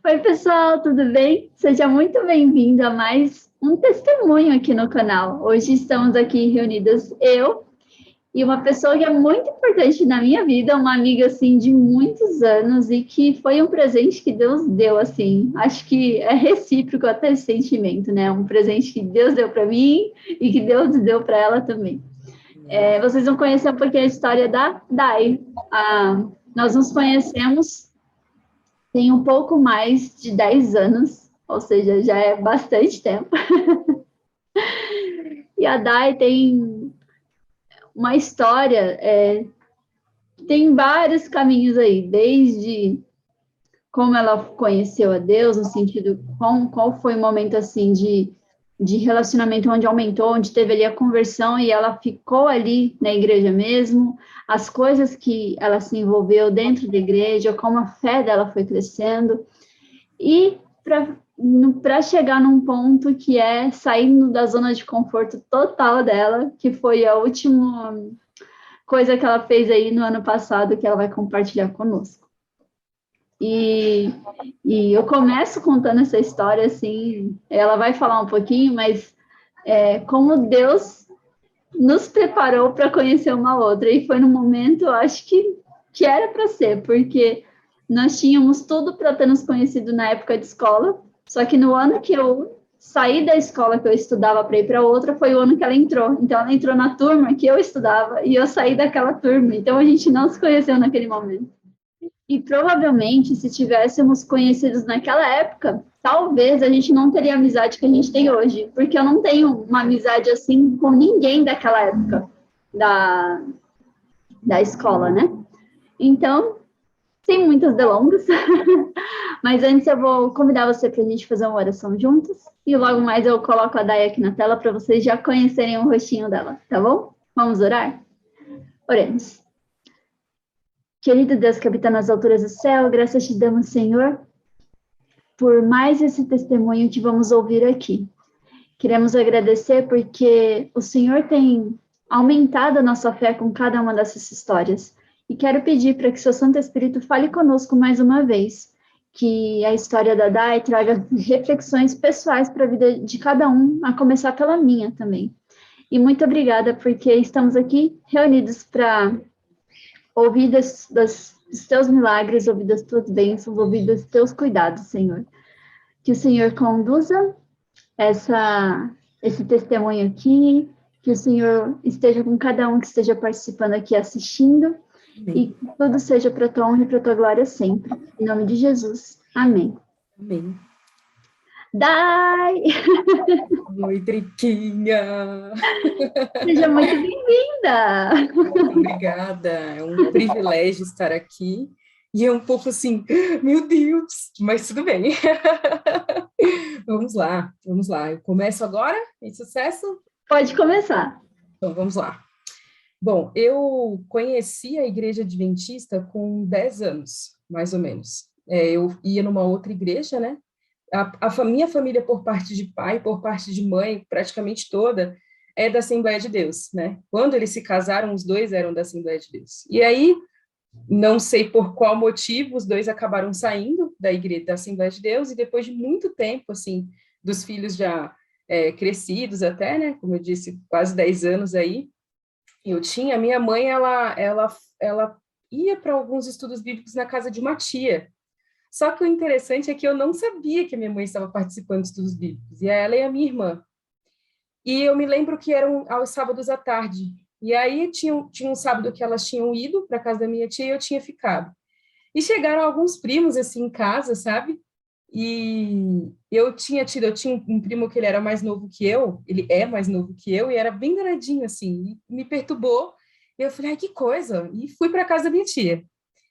Oi, pessoal, tudo bem? Seja muito bem-vindo a mais um testemunho aqui no canal. Hoje estamos aqui reunidas eu e uma pessoa que é muito importante na minha vida, uma amiga assim de muitos anos e que foi um presente que Deus deu assim. Acho que é recíproco até esse sentimento, né? Um presente que Deus deu para mim e que Deus deu para ela também. Vocês vão conhecer um pouquinho a história da Dai. Nós nos conhecemos tem um pouco mais de 10 anos, ou seja, já é bastante tempo. E a Dai tem uma história, tem vários caminhos aí, desde como ela conheceu a Deus, no sentido, qual foi o momento assim de relacionamento onde aumentou, onde teve ali a conversão e ela ficou ali na igreja mesmo, as coisas que ela se envolveu dentro da igreja, como a fé dela foi crescendo, e para chegar num ponto que é saindo da zona de conforto total dela, que foi a última coisa que ela fez aí no ano passado, que ela vai compartilhar conosco. E, e eu começo contando essa história assim, ela vai falar um pouquinho, mas como Deus nos preparou para conhecer uma outra, e foi no momento, eu acho que era para ser, porque nós tínhamos tudo para ter nos conhecido na época de escola, só que no ano que eu saí da escola que eu estudava para ir para outra, foi o ano que ela entrou. Então, ela entrou na turma que eu estudava e eu saí daquela turma. Então, a gente não se conheceu naquele momento. E provavelmente, se tivéssemos conhecidos naquela época, talvez a gente não teria a amizade que a gente tem hoje, porque eu não tenho uma amizade assim com ninguém daquela época da, da escola, né? Então, sem muitas delongas, mas antes eu vou convidar você para a gente fazer uma oração juntos e logo mais eu coloco a Day aqui na tela para vocês já conhecerem o rostinho dela, tá bom? Vamos orar? Oremos. Querido Deus que habita nas alturas do céu, graças te damos, Senhor, por mais esse testemunho que vamos ouvir aqui. Queremos agradecer porque o Senhor tem aumentado a nossa fé com cada uma dessas histórias. E quero pedir para que seu Santo Espírito fale conosco mais uma vez, que a história da Dai traga reflexões pessoais para a vida de cada um, a começar pela minha também. E muito obrigada, porque estamos aqui reunidos para ouvir dos teus milagres, ouvir das tuas bênçãos, ouvir dos teus cuidados, Senhor. Que o Senhor conduza esse testemunho aqui, que o Senhor esteja com cada um que esteja participando aqui assistindo, Amém. e que tudo seja para a tua honra e para a tua glória sempre. Em nome de Jesus. Amém. Amém. Dai! Oi, Driquinha! Seja muito bem-vinda! Muito obrigada. É um privilégio estar aqui. E é um pouco assim, meu Deus, mas tudo bem. Vamos lá, vamos lá. Eu começo agora, em sucesso? Pode começar. Então, vamos lá. Bom, eu conheci a Igreja Adventista com 10 anos, mais ou menos. Eu ia numa outra igreja, né? Minha família, por parte de pai, por parte de mãe, praticamente toda, é da Assembleia de Deus, né? Quando eles se casaram, os dois eram da Assembleia de Deus. E aí, não sei por qual motivo, os dois acabaram saindo da igreja da Assembleia de Deus, e depois de muito tempo, assim, dos filhos já crescidos até, né? Como eu disse, quase 10 anos aí, minha mãe, ela ia para alguns estudos bíblicos na casa de uma tia. Só que o interessante é que eu não sabia que a minha mãe estava participando de estudos bíblicos, e ela e a minha irmã. E eu me lembro que eram aos sábados à tarde. E aí tinha um sábado que elas tinham ido para a casa da minha tia e eu tinha ficado. E chegaram alguns primos assim em casa, sabe? E eu tinha um primo que ele era mais novo que eu, ele é mais novo que eu, e era bem danadinho assim, e me perturbou. E eu falei, ai, que coisa! E fui para casa da minha tia.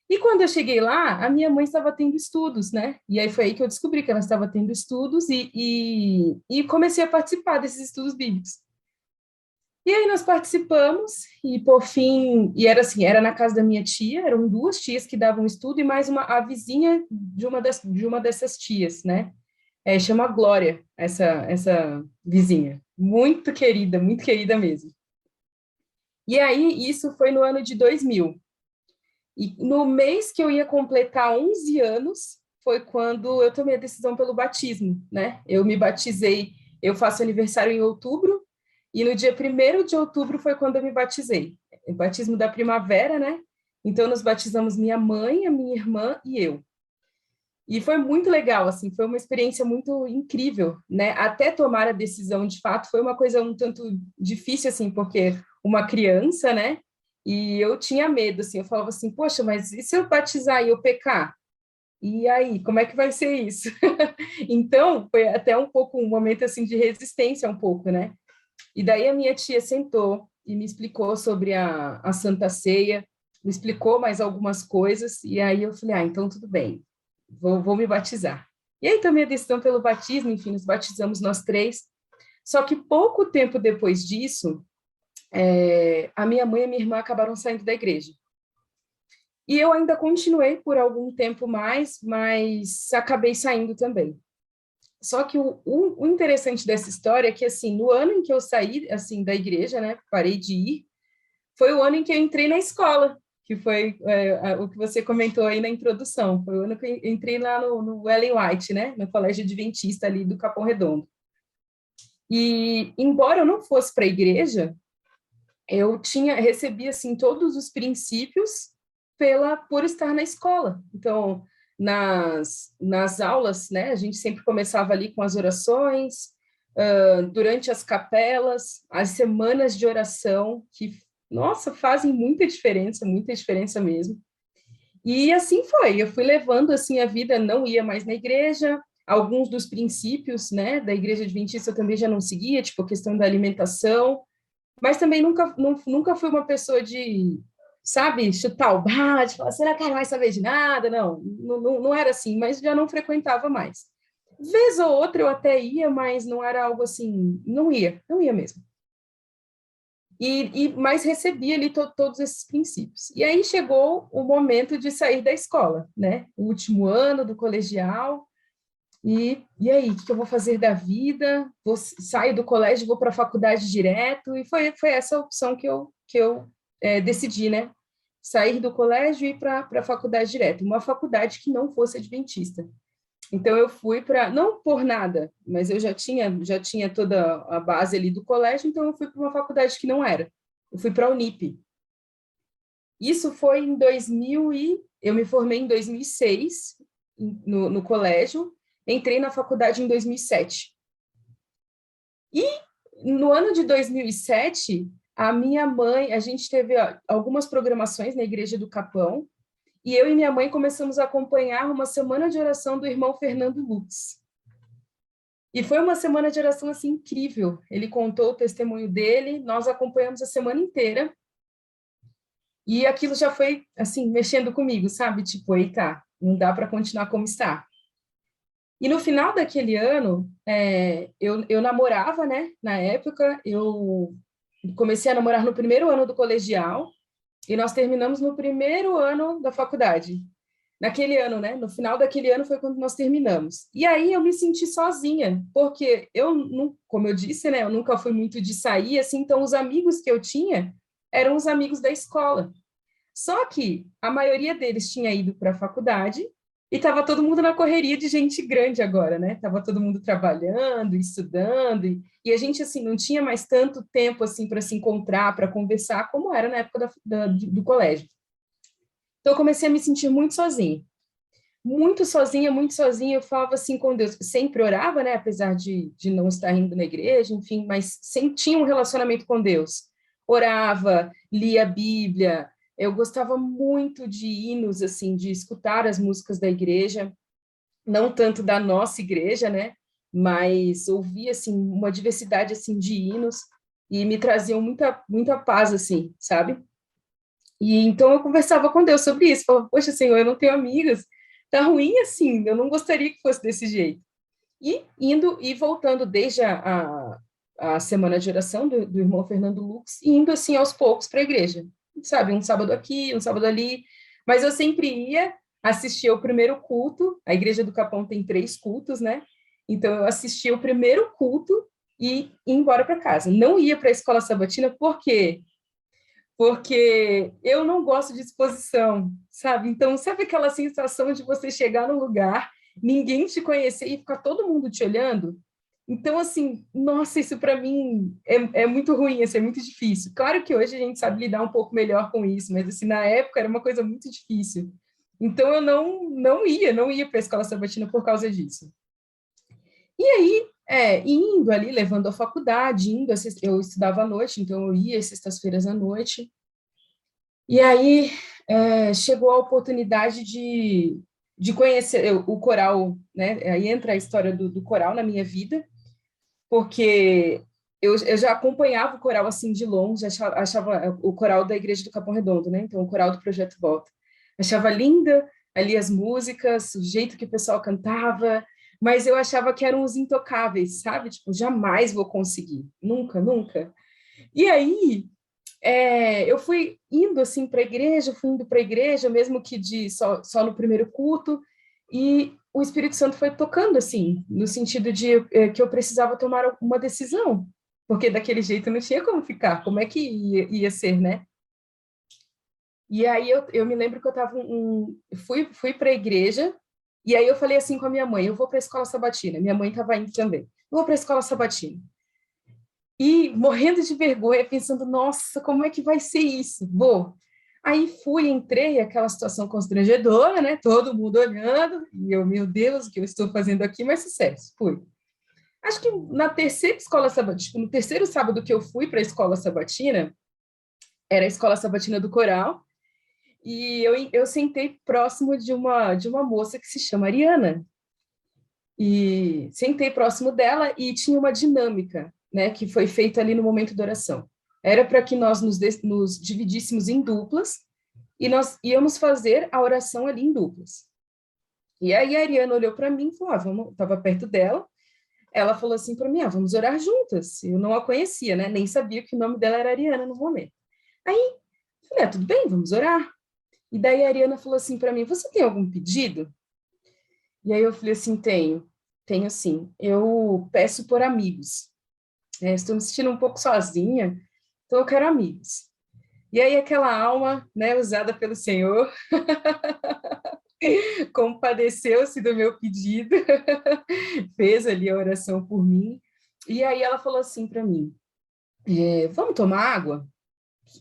E quando eu cheguei lá, a minha mãe estava tendo estudos, né? E aí foi aí que eu descobri que ela estava tendo estudos e comecei a participar desses estudos bíblicos. E aí nós participamos e por fim, e era assim, era na casa da minha tia, eram duas tias que davam estudo e mais a vizinha de uma dessas tias, né? Chama Glória, essa vizinha. Muito querida mesmo. E aí isso foi no ano de 2000. E no mês que eu ia completar 11 anos, foi quando eu tomei a decisão pelo batismo, né? Eu me batizei, eu faço aniversário em outubro, e no dia 1º de outubro foi quando eu me batizei. O batismo da primavera, né? Então, nos batizamos minha mãe, a minha irmã e eu. E foi muito legal, assim, foi uma experiência muito incrível, né? Até tomar a decisão, de fato, foi uma coisa um tanto difícil, assim, porque uma criança, né? E eu tinha medo, assim, eu falava assim, poxa, mas e se eu batizar e eu pecar? E aí, como é que vai ser isso? Então, foi até um pouco um momento, assim, de resistência, um pouco, né? E daí a minha tia sentou e me explicou sobre a Santa Ceia, me explicou mais algumas coisas, e aí eu falei, então tudo bem, vou me batizar. E aí tomei a decisão pelo batismo, enfim, nos batizamos nós 3. Só que pouco tempo depois disso, a minha mãe e a minha irmã acabaram saindo da igreja. E eu ainda continuei por algum tempo mais, mas acabei saindo também. Só que o interessante dessa história é que, assim, no ano em que eu saí, assim, da igreja, né, parei de ir, foi o ano em que eu entrei na escola, que foi o que você comentou aí na introdução. Foi o ano que eu entrei lá no Ellen White, né, no Colégio Adventista ali do Capão Redondo. E, embora eu não fosse para a igreja, eu recebi, assim, todos os princípios por estar na escola. Então, nas aulas, né, a gente sempre começava ali com as orações, durante as capelas, as semanas de oração, que, nossa, fazem muita diferença mesmo. E assim foi, eu fui levando, assim, a vida, não ia mais na igreja, alguns dos princípios, né, da igreja adventista eu também já não seguia, tipo, a questão da alimentação, mas também nunca fui uma pessoa de, sabe, chutar o balde, falar, será que ela vai saber de nada? Não era assim, mas já não frequentava mais. Vez ou outra eu até ia, mas não era algo assim, não ia mesmo. Mas recebia ali todos esses princípios. E aí chegou o momento de sair da escola, né? O último ano do colegial, e aí, o que eu vou fazer da vida? Saio do colégio, vou para a faculdade direto, e foi essa a opção que eu decidi, né? Sair do colégio e ir para a faculdade direto, uma faculdade que não fosse adventista. Então, eu fui não por nada, mas eu já tinha toda a base ali do colégio, então eu fui para uma faculdade que não era. Eu fui para a Unip. Isso foi em 2000 eu me formei em 2006, no colégio, entrei na faculdade em 2007. E no ano de 2007, a minha mãe, a gente teve algumas programações na Igreja do Capão, e eu e minha mãe começamos a acompanhar uma semana de oração do irmão Fernando Lutz. E foi uma semana de oração assim incrível. Ele contou o testemunho dele, nós acompanhamos a semana inteira, e aquilo já foi assim mexendo comigo, sabe? Tipo, eita, não dá para continuar como está. E no final daquele ano, eu namorava, né? Na época, eu comecei a namorar no primeiro ano do colegial e nós terminamos no primeiro ano da faculdade. Naquele ano, né? No final daquele ano foi quando nós terminamos. E aí eu me senti sozinha, porque eu, como eu disse, né? Eu nunca fui muito de sair, assim, então os amigos que eu tinha eram os amigos da escola. Só que a maioria deles tinha ido para a faculdade e estava todo mundo na correria de gente grande agora, né? Tava todo mundo trabalhando, estudando, e a gente, assim, não tinha mais tanto tempo, assim, para se encontrar, para conversar, como era na época do colégio. Então, eu comecei a me sentir muito sozinha. Muito sozinha, muito sozinha. Eu falava, assim, com Deus. Sempre orava, né? Apesar de não estar indo na igreja, enfim, mas sempre tinha um relacionamento com Deus. Orava, lia a Bíblia. Eu gostava muito de hinos, assim, de escutar as músicas da igreja, não tanto da nossa igreja, né? Mas ouvia, assim, uma diversidade, assim, de hinos e me traziam muita paz, assim, sabe? E então eu conversava com Deus sobre isso. Falava, poxa, Senhor, eu não tenho amigos. Tá ruim assim, eu não gostaria que fosse desse jeito. E indo e voltando desde a semana de oração do irmão Fernando Lux, e indo assim aos poucos para a igreja, sabe? Um sábado aqui, um sábado ali, mas eu sempre ia assistir o primeiro culto. A Igreja do Capão tem 3 cultos, né? Então eu assistia o primeiro culto e ia embora para casa. Não ia para a escola sabatina, por quê? porque eu não gosto de exposição, sabe? Então, sabe aquela sensação de você chegar num lugar, ninguém te conhecer e ficar todo mundo te olhando? Então, assim, nossa, isso para mim é muito ruim, assim, é muito difícil. Claro que hoje a gente sabe lidar um pouco melhor com isso, mas, assim, na época era uma coisa muito difícil. Então, eu não ia para a escola sabatina por causa disso. E aí, indo ali, levando a faculdade, eu estudava à noite, então eu ia às sextas-feiras à noite. E aí, chegou a oportunidade de conhecer o coral, né? Aí entra a história do coral na minha vida, porque eu já acompanhava o coral assim de longe, achava o coral da Igreja do Capão Redondo, né? Então, o coral do Projeto Volta. Achava linda ali as músicas, o jeito que o pessoal cantava, mas eu achava que eram os intocáveis, sabe? Tipo, jamais vou conseguir, nunca, nunca. E aí, eu fui indo assim para a igreja, fui indo para a igreja, mesmo que só no primeiro culto, e o Espírito Santo foi tocando assim, no sentido de que eu precisava tomar uma decisão, porque daquele jeito não tinha como ficar, como é que ia ser, né? E aí eu me lembro que eu fui para a igreja, e aí eu falei assim com a minha mãe, eu vou para a escola sabatina, minha mãe estava indo também, eu vou para a escola sabatina. E morrendo de vergonha, pensando, nossa, como é que vai ser isso? Vou. Aí entrei, aquela situação constrangedora, né? Todo mundo olhando, e eu, meu Deus, o que eu estou fazendo aqui? Mas sucesso, fui. Acho que na terceira escola sabatina, no terceiro sábado que eu fui para a escola sabatina, era a escola sabatina do coral, e eu sentei próximo de uma moça que se chama Ariana. E sentei próximo dela e tinha uma dinâmica, né, que foi feita ali no momento da oração. Era para que nós nos dividíssemos em duplas e nós íamos fazer a oração ali em duplas. E aí a Ariana olhou para mim e falou, vamos, estava perto dela, ela falou assim para mim, vamos orar juntas. Eu não a conhecia, né, nem sabia que o nome dela era Ariana no momento. Aí, falei, tudo bem, vamos orar. E daí a Ariana falou assim para mim, você tem algum pedido? E aí eu falei assim, tenho sim. Eu peço por amigos. Estou me sentindo um pouco sozinha, então eu quero amigos. E aí aquela alma, né, usada pelo Senhor, compadeceu-se do meu pedido, fez ali a oração por mim. E aí ela falou assim para mim, vamos tomar água?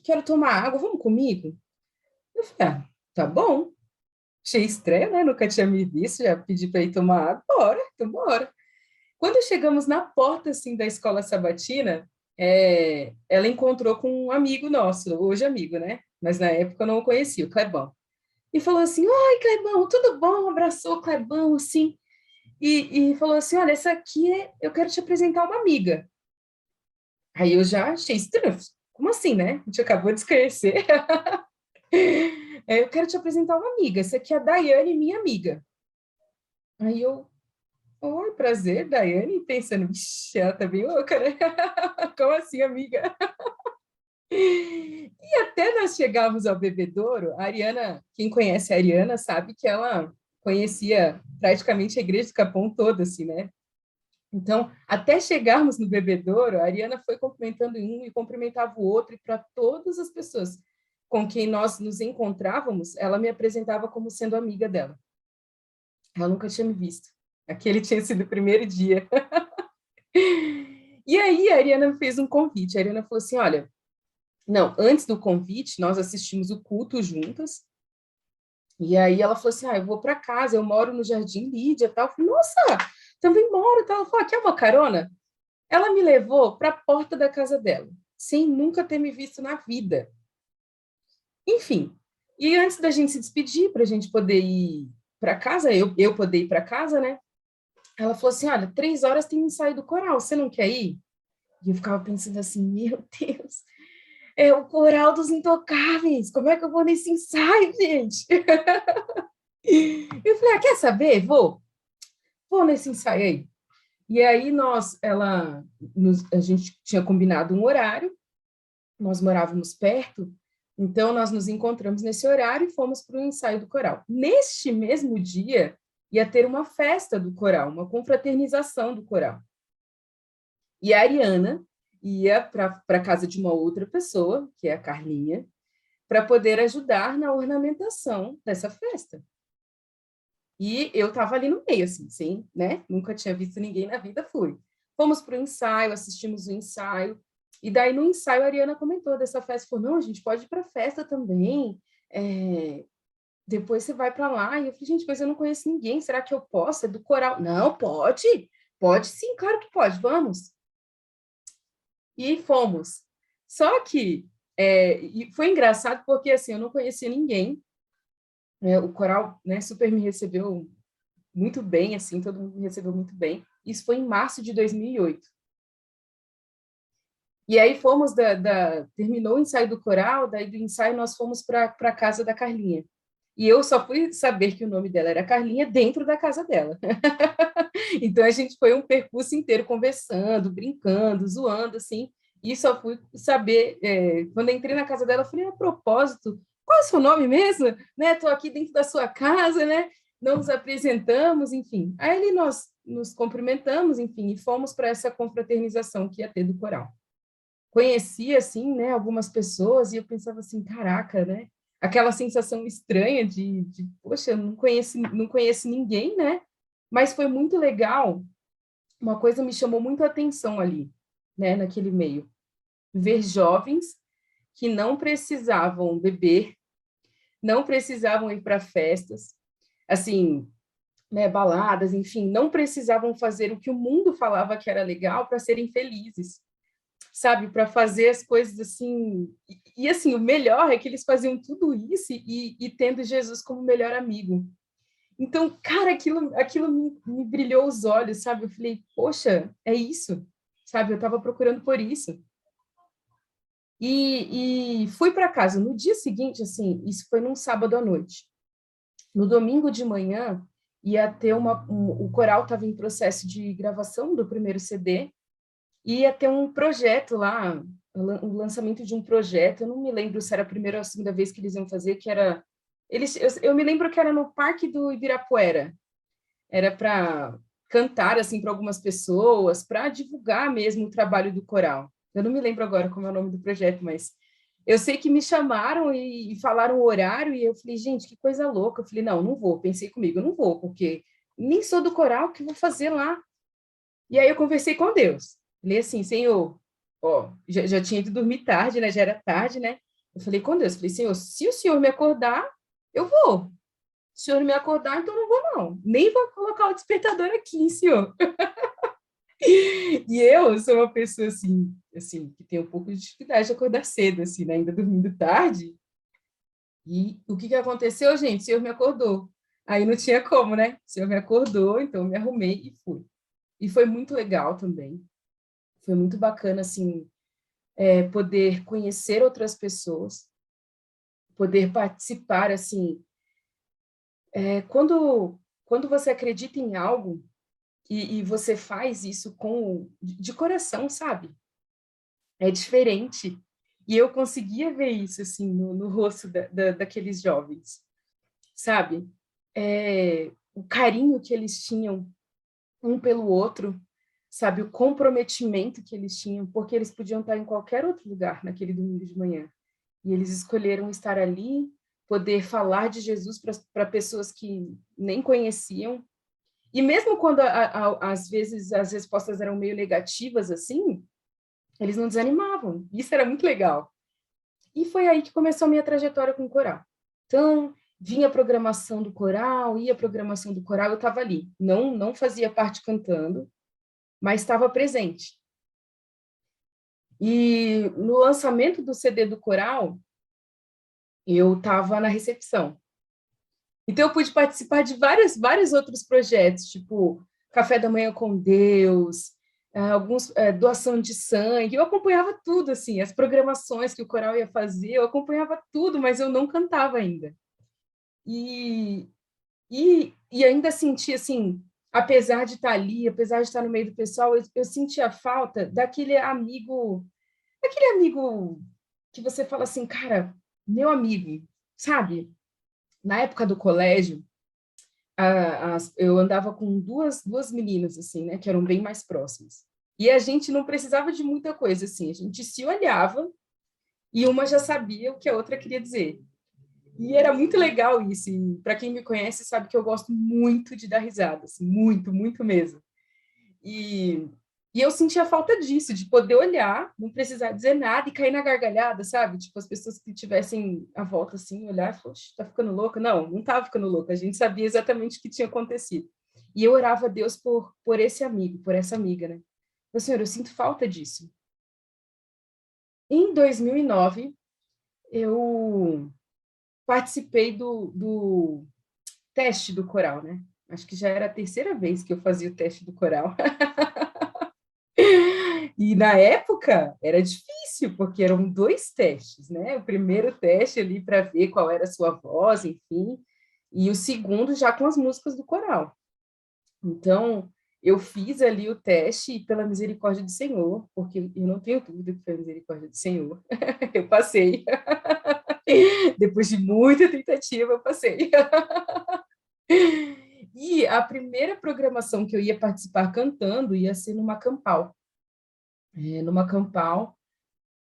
Quero tomar água, vamos comigo? Eu falei, tá bom. Achei estranho, né? Nunca tinha me visto, já pedi para ir tomar água. Bora, então bora. Quando chegamos na porta, assim, da escola sabatina, ela encontrou com um amigo nosso, hoje amigo, né? Mas na época eu não o conhecia, o Clebão. E falou assim, oi, Clebão, tudo bom? Abraçou o Clebão, assim, e falou assim, olha, essa aqui eu quero te apresentar uma amiga. Aí eu já achei estranho, como assim, né? A gente acabou de se conhecer. Eu quero te apresentar uma amiga, essa aqui é a Daiane, minha amiga. Aí eu, oi, prazer, Daiane, pensando, vixe, ela tá bem louca, né? Como assim, amiga? E até nós chegarmos ao bebedouro, a Ariana, quem conhece a Ariana sabe que ela conhecia praticamente a igreja do Capão toda, assim, né? Então, até chegarmos no bebedouro, a Ariana foi cumprimentando um e cumprimentava o outro, e para todas as pessoas com quem nós nos encontrávamos, ela me apresentava como sendo amiga dela. Ela nunca tinha me visto. Aquele tinha sido o primeiro dia. E aí a Ariana fez um convite. A Ariana falou assim, olha, não, antes do convite, nós assistimos o culto juntas, e aí ela falou assim, eu vou para casa, eu moro no Jardim Lídia, e tal. Eu falei, nossa, também moro, tal. Ela falou, quer uma carona? Ela me levou para a porta da casa dela, sem nunca ter me visto na vida. Enfim, e antes da gente se despedir, para a gente poder ir para casa, eu poder ir para casa, né? Ela falou assim, olha, 3 horas tem um ensaio do coral, você não quer ir? E eu ficava pensando assim, meu Deus, é o coral dos intocáveis, como é que eu vou nesse ensaio, gente? Eu falei, quer saber? Vou nesse ensaio aí. E aí a gente tinha combinado um horário, nós morávamos perto, então nós nos encontramos nesse horário e fomos para o ensaio do coral. Neste mesmo dia, ia ter uma festa do coral, uma confraternização do coral. E a Ariana ia para a casa de uma outra pessoa, que é a Carlinha, para poder ajudar na ornamentação dessa festa. E eu estava ali no meio, assim, sim, né? Nunca tinha visto ninguém na vida, fui. Fomos para o ensaio, assistimos o ensaio, e daí no ensaio a Ariana comentou dessa festa, falou, não, a gente pode ir para a festa também, depois você vai para lá. E eu falei, gente, mas eu não conheço ninguém, será que eu posso? É do coral. Não, pode sim, claro que pode, vamos. E fomos. Só que foi engraçado porque, assim, eu não conhecia ninguém, o coral, né, super me recebeu muito bem, assim, todo mundo me recebeu muito bem. Isso foi em março de 2008. E aí fomos terminou o ensaio do coral, daí do ensaio nós fomos para a casa da Carlinha. E eu só fui saber que o nome dela era Carlinha dentro da casa dela. Então a gente foi um percurso inteiro conversando, brincando, zoando, assim, e só fui saber, quando entrei na casa dela, eu falei, a propósito, qual é o seu nome mesmo? Né? Estou aqui dentro da sua casa, né? Não nos apresentamos, enfim. Aí nós nos cumprimentamos, enfim, e fomos para essa confraternização que ia ter do coral. Conheci, assim, né, algumas pessoas, e eu pensava assim, caraca, né? Aquela sensação estranha poxa, eu não conheço ninguém, né? Mas foi muito legal. Uma coisa me chamou muito a atenção ali, né, naquele meio. Ver jovens que não precisavam beber, não precisavam ir para festas, assim, né, baladas, enfim, não precisavam fazer o que o mundo falava que era legal para serem felizes, sabe? Para fazer as coisas assim. Assim, o melhor é que eles faziam tudo isso e tendo Jesus como melhor amigo. Então, cara, aquilo me brilhou os olhos, sabe? Eu falei, poxa, é isso, sabe? Eu estava procurando por isso. E fui para casa. No dia seguinte, assim, isso foi num sábado à noite. No domingo de manhã, ia ter o coral estava em processo de gravação do primeiro CD, e ia ter um projeto lá, o lançamento de um projeto. Eu não me lembro se era a primeira ou a segunda vez que eles iam fazer, que era. Eu me lembro que era no Parque do Ibirapuera. Era para cantar assim para algumas pessoas, para divulgar mesmo o trabalho do coral. Eu não me lembro agora como é o nome do projeto, mas eu sei que me chamaram e falaram o horário, e eu falei, gente, que coisa louca. Eu falei, não, não vou. Pensei comigo, não vou, porque nem sou do coral, o que vou fazer lá? E aí eu conversei com Deus. Falei assim, Senhor, ó, já tinha ido dormir tarde, né? Já era tarde, né? Eu falei com Deus, falei, Senhor, se o Senhor me acordar, eu vou. Se o Senhor me acordar, então não vou, não. Nem vou colocar o despertador aqui, Senhor. E eu sou uma pessoa, assim, que tem um pouco de dificuldade de acordar cedo, assim, né? Ainda dormindo tarde. E o que aconteceu, gente? O Senhor me acordou. Aí não tinha como, né? O Senhor me acordou, então eu me arrumei e fui. E foi muito legal também. Foi muito bacana, assim, poder conhecer outras pessoas, poder participar, assim. Quando você acredita em algo e você faz isso de coração, sabe? É diferente. E eu conseguia ver isso, assim, no rosto daqueles jovens, sabe? O carinho que eles tinham um pelo outro, sabe? O comprometimento que eles tinham, porque eles podiam estar em qualquer outro lugar naquele domingo de manhã. E eles escolheram estar ali, poder falar de Jesus para pessoas que nem conheciam. E mesmo quando, às vezes, as respostas eram meio negativas, assim, eles não desanimavam. Isso era muito legal. E foi aí que começou a minha trajetória com o coral. Então, vinha a programação do coral, ia a programação do coral, eu estava ali. Não fazia parte cantando, mas estava presente. E no lançamento do CD do coral, eu estava na recepção. Então, eu pude participar de vários outros projetos, tipo Café da Manhã com Deus, alguns doação de sangue. Eu acompanhava tudo, assim, as programações que o coral ia fazer, eu acompanhava tudo, mas eu não cantava ainda. E ainda sentia, assim, apesar de estar ali, apesar de estar no meio do pessoal, eu sentia falta daquele amigo que você fala assim, cara, meu amigo, sabe? Na época do colégio, eu andava com duas meninas, assim, né, que eram bem mais próximas. E a gente não precisava de muita coisa, assim, a gente se olhava e uma já sabia o que a outra queria dizer. E era muito legal isso, e para quem me conhece sabe que eu gosto muito de dar risada, assim, muito, muito mesmo. E, e eu sentia falta disso, de poder olhar, não precisar dizer nada e cair na gargalhada, sabe? Tipo, as pessoas que tivessem a volta assim, olhar e falar, tá ficando louca? Não, não estava ficando louca, a gente sabia exatamente o que tinha acontecido. E eu orava a Deus por esse amigo, por essa amiga, né? Meu Senhor, eu sinto falta disso. Em 2009, eu participei do teste do coral, né? Acho que já era a terceira vez que eu fazia o teste do coral. E na época era difícil, porque eram dois testes, né? O primeiro teste ali para ver qual era a sua voz, enfim, e o segundo já com as músicas do coral. Então, eu fiz ali o teste e pela misericórdia do Senhor, porque eu não tenho dúvida que foi a misericórdia do Senhor, eu passei. Depois de muita tentativa, eu passei. E a primeira programação que eu ia participar cantando ia ser numa campal,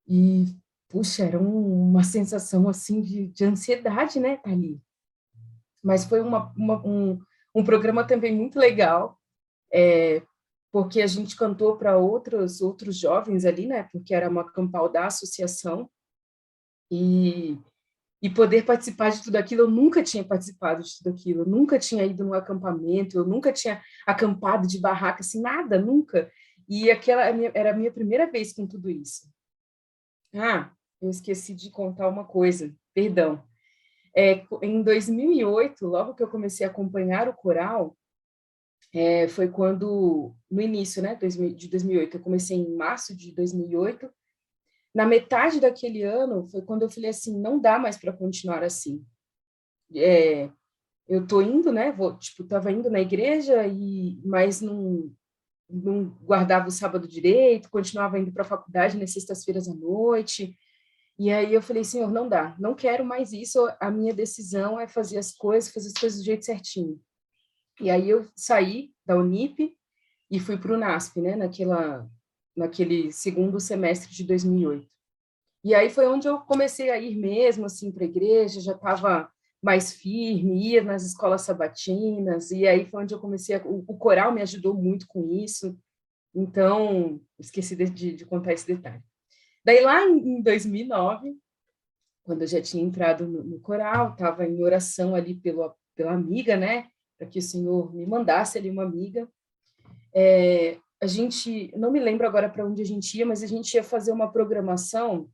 e, puxa, era uma sensação, assim, de ansiedade, né, tá ali. Mas foi um programa também muito legal, porque a gente cantou para outros jovens ali, né, porque era uma campal da associação, e, e poder participar de tudo aquilo, eu nunca tinha participado de tudo aquilo, eu nunca tinha ido num acampamento, eu nunca tinha acampado de barraca, assim, nada, nunca. E aquela era a minha primeira vez com tudo isso. Ah, eu esqueci de contar uma coisa, perdão. Em 2008, logo que eu comecei a acompanhar o coral, foi quando, no início, né, de 2008, eu comecei em março de 2008, na metade daquele ano, foi quando eu falei assim, não dá mais para continuar assim. Eu tô indo, né, tava indo na igreja, mas não guardava o sábado direito, continuava indo para a faculdade nas sextas-feiras à noite. E aí eu falei, Senhor, não dá, não quero mais isso, a minha decisão é fazer as coisas do jeito certinho. E aí eu saí da Unip e fui para o NASP, né, naquele segundo semestre de 2008. E aí foi onde eu comecei a ir mesmo, assim, para a igreja, já estava mais firme, ia nas escolas sabatinas, e aí foi onde eu comecei, o coral me ajudou muito com isso, então, esqueci de contar esse detalhe. Daí lá em 2009, quando eu já tinha entrado no coral, estava em oração ali pela amiga, né, para que o Senhor me mandasse ali uma amiga. A gente, não me lembro agora para onde a gente ia, mas a gente ia fazer uma programação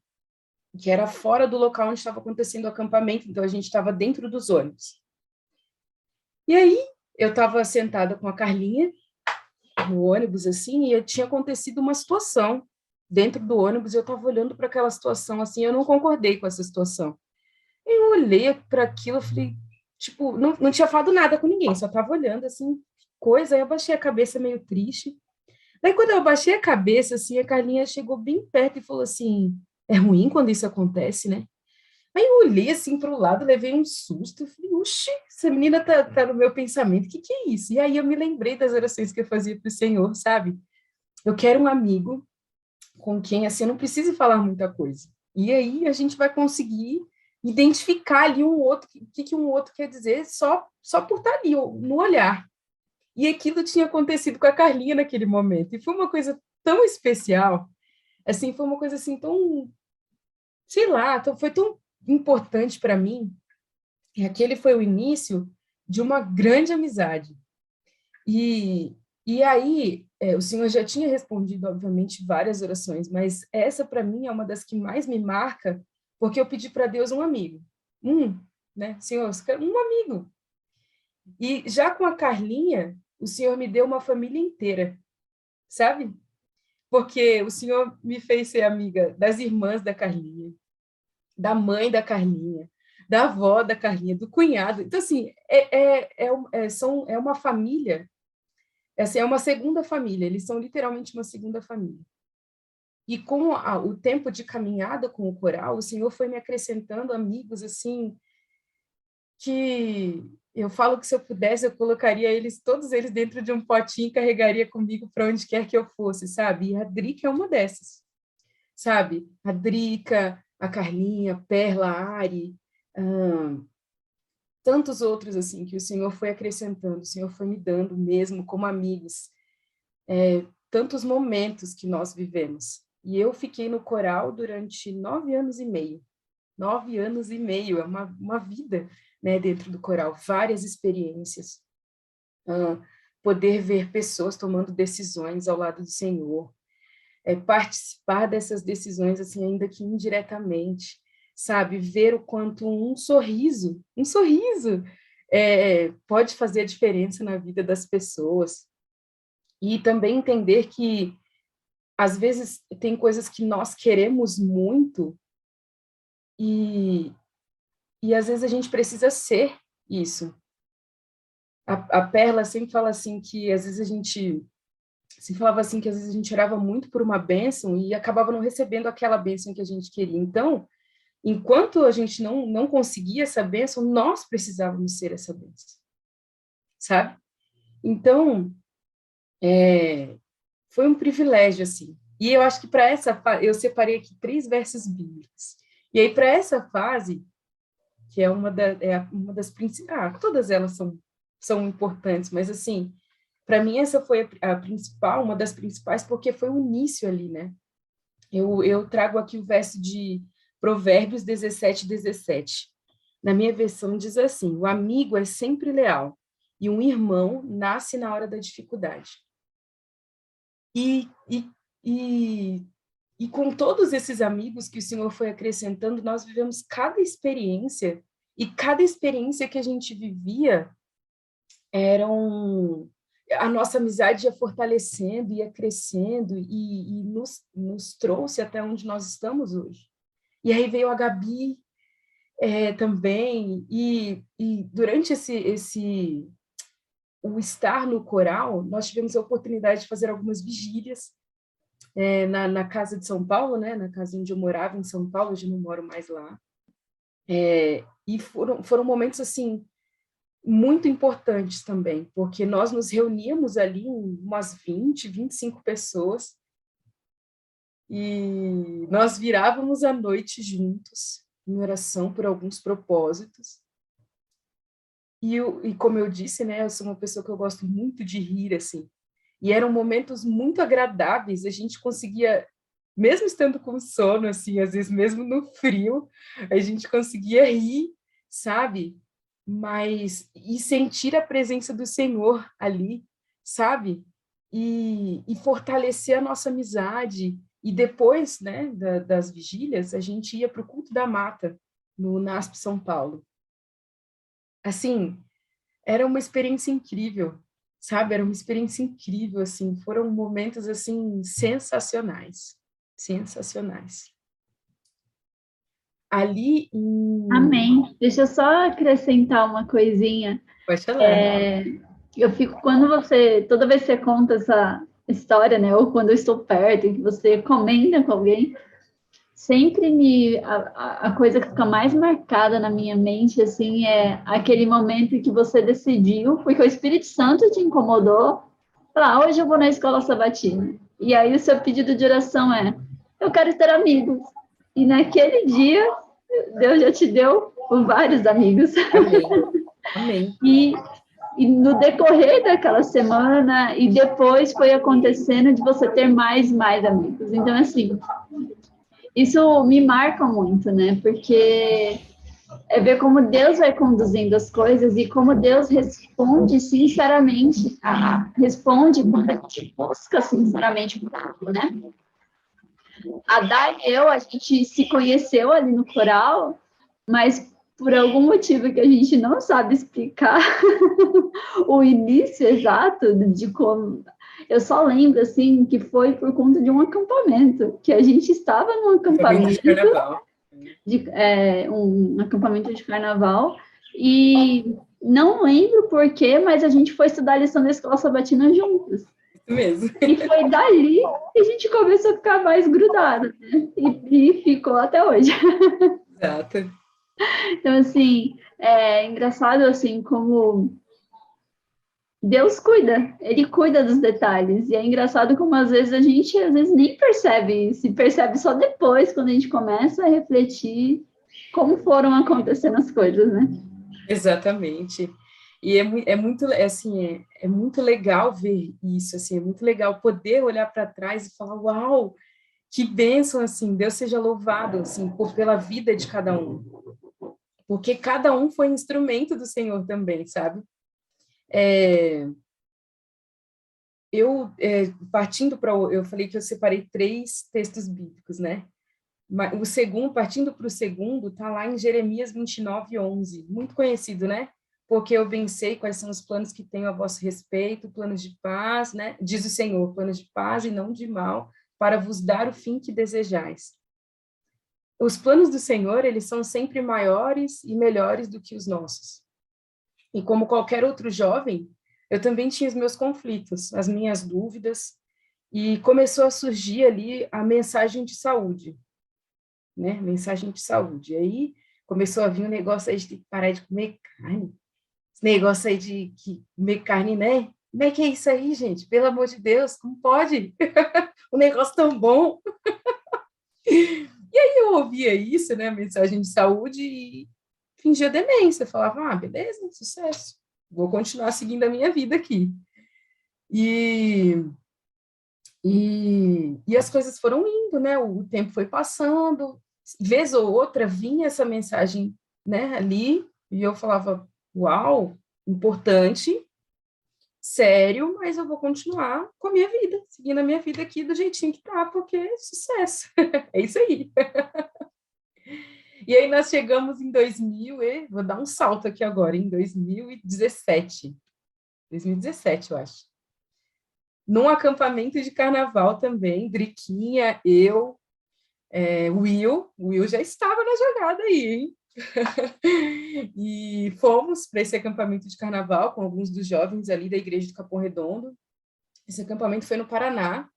que era fora do local onde estava acontecendo o acampamento, então a gente estava dentro dos ônibus. E aí eu estava sentada com a Carlinha no ônibus, assim, e tinha acontecido uma situação dentro do ônibus, e eu estava olhando para aquela situação, assim, eu não concordei com essa situação. Eu olhei para aquilo, eu falei, tipo, não tinha falado nada com ninguém, só estava olhando, assim, coisa, aí eu baixei a cabeça meio triste. Daí, quando eu baixei a cabeça, assim, a Carlinha chegou bem perto e falou assim, é ruim quando isso acontece, né? Aí eu olhei, assim, para o lado, levei um susto, falei, oxi, essa menina tá no meu pensamento, o que é isso? E aí eu me lembrei das orações que eu fazia para o Senhor, sabe? Eu quero um amigo com quem, assim, eu não preciso falar muita coisa. E aí a gente vai conseguir identificar ali um outro, o que um outro quer dizer só por estar ali, no olhar. E aquilo tinha acontecido com a Carlinha naquele momento. E foi uma coisa tão especial, assim, foi uma coisa assim tão, sei lá, foi tão importante para mim. E aquele foi o início de uma grande amizade. E, e aí, o Senhor já tinha respondido, obviamente, várias orações, mas essa, para mim, é uma das que mais me marca, porque eu pedi para Deus um amigo. Né? Senhor, eu quero um amigo. E já com a Carlinha, o Senhor me deu uma família inteira, sabe? Porque o Senhor me fez ser amiga das irmãs da Carlinha, da mãe da Carlinha, da avó da Carlinha, do cunhado. Então, assim, é uma família. Essa é uma segunda família, eles são literalmente uma segunda família. E com o tempo de caminhada com o coral, o Senhor foi me acrescentando amigos, assim, que Eu falo que se eu pudesse, eu colocaria todos eles dentro de um potinho e carregaria comigo para onde quer que eu fosse, sabe? E a Drica é uma dessas, sabe? A Drica, a Carlinha, a Perla, a Ari, tantos outros, assim, que o Senhor foi acrescentando, o Senhor foi me dando mesmo como amigos, tantos momentos que nós vivemos. E eu fiquei no coral durante 9 anos e meio. 9 anos e meio, é uma vida, né, dentro do coral, várias experiências. Poder ver pessoas tomando decisões ao lado do Senhor, participar dessas decisões, assim, ainda que indiretamente, sabe? Ver o quanto um sorriso, pode fazer a diferença na vida das pessoas. E também entender que, às vezes, tem coisas que nós queremos muito e às vezes a gente precisa ser isso. A Perla sempre fala assim que às vezes a gente se falava assim que às vezes a gente orava muito por uma bênção e acabava não recebendo aquela bênção que a gente queria. Então, enquanto a gente não conseguia essa bênção, nós precisávamos ser essa bênção, sabe? Então, foi um privilégio, assim. E eu acho que para eu separei aqui 3 versos bíblicos. E aí, para essa fase, que é uma das principais, todas elas são importantes, mas assim, para mim essa foi a principal, uma das principais, porque foi o início ali, né? Eu trago aqui o verso de Provérbios 17:17. Na minha versão diz assim: o amigo é sempre leal e um irmão nasce na hora da dificuldade. E, e, e, e com todos esses amigos que o Senhor foi acrescentando, nós vivemos cada experiência, e cada experiência que a gente vivia a nossa amizade ia fortalecendo, ia crescendo e nos trouxe até onde nós estamos hoje. E aí veio a Gabi também, e durante o estar no coral, nós tivemos a oportunidade de fazer algumas vigílias na casa de São Paulo, né, na casa onde eu morava, em São Paulo, hoje não moro mais lá. E foram momentos, assim, muito importantes também, porque nós nos reuníamos ali umas 25 pessoas e nós virávamos a noite juntos, em oração por alguns propósitos. E como eu disse, né, eu sou uma pessoa que eu gosto muito de rir, assim, e eram momentos muito agradáveis, a gente conseguia, mesmo estando com sono, assim, às vezes mesmo no frio, a gente conseguia rir, sabe? E sentir a presença do Senhor ali, sabe? E fortalecer a nossa amizade. E depois, né, das vigílias, a gente ia para o culto da mata, no NASP São Paulo. Assim, era uma experiência incrível, sabe? Era uma experiência incrível, assim. Foram momentos, assim, sensacionais. Sensacionais. Ali em... Amém. Deixa eu só acrescentar uma coisinha. Pode falar. Eu fico, toda vez que você conta essa história, né, ou quando eu estou perto, e que você comenta com alguém, sempre a coisa que fica mais marcada na minha mente, assim, é aquele momento que você decidiu, porque o Espírito Santo te incomodou, falar, hoje eu vou na escola sabatina. E aí o seu pedido de oração é, eu quero ter amigos. E naquele dia, Deus já te deu vários amigos. Amém. Amém. E no decorrer daquela semana, e depois foi acontecendo de você ter mais amigos. Então, assim, isso me marca muito, né? Porque é ver como Deus vai conduzindo as coisas e como Deus responde sinceramente, responde quando a gente busca sinceramente por algo, né? A Dai e eu, a gente se conheceu ali no coral, mas por algum motivo que a gente não sabe explicar o início exato de como... Eu só lembro, assim, que foi por conta de um acampamento, que a gente estava num acampamento um acampamento de carnaval, e não lembro porquê, mas a gente foi estudar a lição da escola sabatina juntos. Isso mesmo. E foi dali que a gente começou a ficar mais grudado, né? E ficou até hoje. Exato. Então, assim, é engraçado, assim, como Deus cuida, Ele cuida dos detalhes. E é engraçado como, às vezes, a gente, às vezes, nem percebe, se percebe só depois, quando a gente começa a refletir como foram acontecendo as coisas, né? Exatamente. E é muito, assim, é muito legal ver isso, assim, é muito legal poder olhar para trás e falar, uau, que bênção, assim, Deus seja louvado, assim, pela vida de cada um. Porque cada um foi instrumento do Senhor também, sabe? É, partindo para, eu falei que eu separei 3 textos bíblicos, né? O segundo, partindo para o segundo, está lá em Jeremias 29:11, muito conhecido, né? Porque eu bem sei quais são os planos que tenho a vosso respeito, planos de paz, né? Diz o Senhor, planos de paz e não de mal, para vos dar o fim que desejais. Os planos do Senhor, eles são sempre maiores e melhores do que os nossos. E como qualquer outro jovem, eu também tinha os meus conflitos, as minhas dúvidas, e começou a surgir ali a mensagem de saúde, né? Mensagem de saúde. E aí começou a vir um negócio aí de parar de comer carne. Esse negócio aí de comer carne, né? Como é que é isso aí, gente? Pelo amor de Deus, como pode? Um negócio tão bom. E aí eu ouvia isso, né? Mensagem de saúde e fingia demência. Falava, ah, beleza, sucesso. Vou continuar seguindo a minha vida aqui. E, e as coisas foram indo, né? O tempo foi passando, vez ou outra vinha essa mensagem, né, ali, e eu falava, uau, importante, sério, mas eu vou continuar com a minha vida, seguindo a minha vida aqui do jeitinho que tá, porque é sucesso. É isso aí. E aí nós chegamos em 2000, vou dar um salto aqui agora, em 2017. 2017, eu acho. Num acampamento de carnaval também, Driquinha, eu, o Will já estava na jogada aí, hein? E fomos para esse acampamento de carnaval com alguns dos jovens ali da igreja de Capão Redondo. Esse acampamento foi no Paraná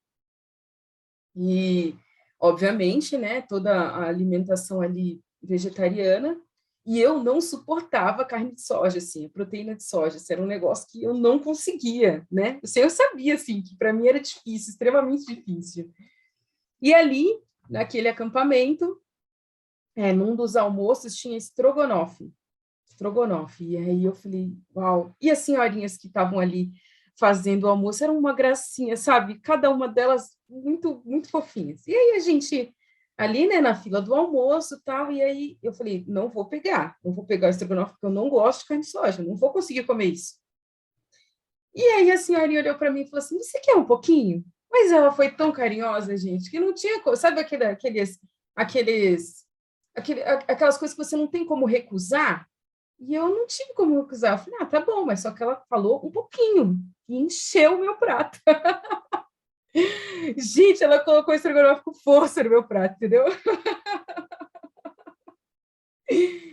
e, obviamente, né, toda a alimentação ali vegetariana, e eu não suportava carne de soja, assim, a proteína de soja, isso era um negócio que eu não conseguia, né? Eu sabia, assim, que para mim era difícil, extremamente difícil. E ali, naquele acampamento, num dos almoços tinha estrogonofe. Estrogonofe. E aí eu falei, uau. E as senhorinhas que estavam ali fazendo o almoço eram uma gracinha, sabe? Cada uma delas muito, muito fofinhas. E aí a gente ali, né, na fila do almoço e tal, e aí eu falei, não vou o estrogonofe, porque eu não gosto de carne de soja, não vou conseguir comer isso. E aí a senhorinha olhou para mim e falou assim, você quer um pouquinho? Mas ela foi tão carinhosa, gente, que não tinha, sabe aquelas coisas que você não tem como recusar? E eu não tive como recusar. Eu falei, ah, tá bom, mas só que ela falou um pouquinho e encheu o meu prato. Gente, ela colocou o estrogonofe com força no meu prato, entendeu?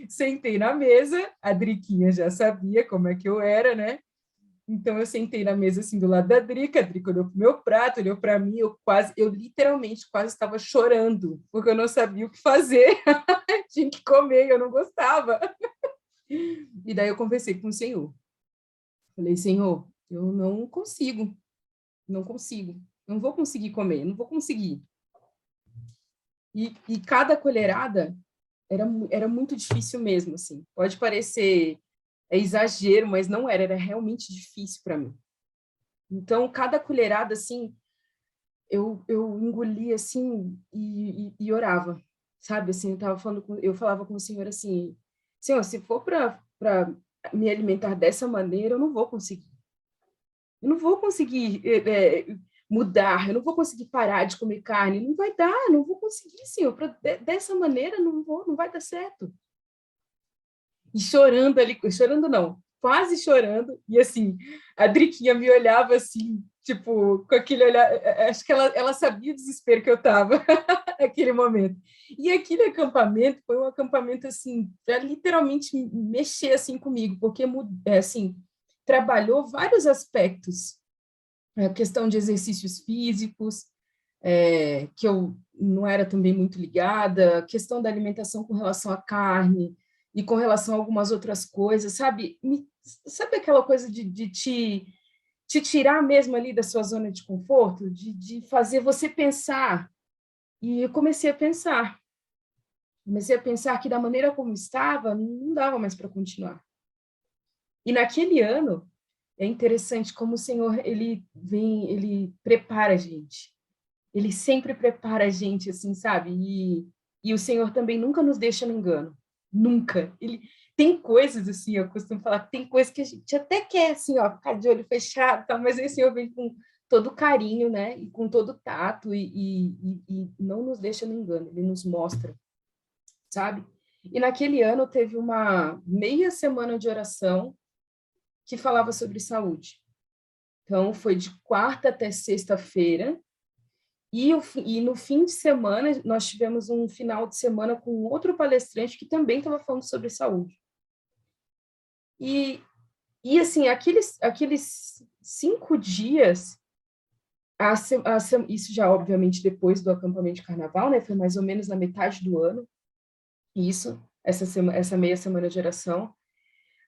Sentei na mesa, a Driquinha já sabia como é que eu era, né? Então eu sentei na mesa assim do lado da Drica, a Drica olhou pro meu prato, olhou para mim, eu literalmente quase estava chorando, porque eu não sabia o que fazer. Tinha que comer, eu não gostava. E daí eu conversei com o Senhor. Falei, Senhor, eu não consigo, não consigo, não vou conseguir comer, não vou conseguir. E cada colherada era muito difícil mesmo, assim. Pode parecer exagero, mas não era realmente difícil para mim. Então, cada colherada, assim, eu engolia, assim, e orava, sabe? Assim, eu falava com o Senhor assim, Senhor, se for para me alimentar dessa maneira, eu não vou conseguir. Eu não vou conseguir mudar, eu não vou conseguir parar de comer carne, não vai dar, não vou conseguir, Senhor, dessa maneira não vai dar certo. E chorando ali, chorando não, quase chorando, e assim, a Driquinha me olhava assim, tipo, com aquele olhar, acho que ela sabia o desespero que eu estava naquele momento. E aquele acampamento foi um acampamento, assim, para literalmente mexer, assim, comigo, porque, assim, trabalhou vários aspectos, a questão de exercícios físicos, que eu não era também muito ligada, a questão da alimentação com relação à carne, e com relação a algumas outras coisas, sabe? Sabe aquela coisa de te tirar mesmo ali da sua zona de conforto, de fazer você pensar. E eu comecei a pensar. Comecei a pensar que da maneira como estava, não dava mais para continuar. E naquele ano, é interessante como o Senhor, ele prepara a gente. Ele sempre prepara a gente, assim, sabe? E o Senhor também nunca nos deixa no engano. Nunca. Tem coisas, assim, eu costumo falar, tem coisas que a gente até quer, assim, ó, ficar de olho fechado, tá? Mas aí o Senhor vem com todo carinho, né? E com todo tato, e não nos deixa no engano, ele nos mostra, sabe? E naquele ano teve uma meia semana de oração que falava sobre saúde. Então, foi de quarta até sexta-feira, e no fim de semana, nós tivemos um final de semana com outro palestrante que também estava falando sobre saúde. E assim, aqueles 5 dias, isso já, obviamente, depois do acampamento de carnaval, né? Foi mais ou menos na metade do ano, essa meia semana de oração.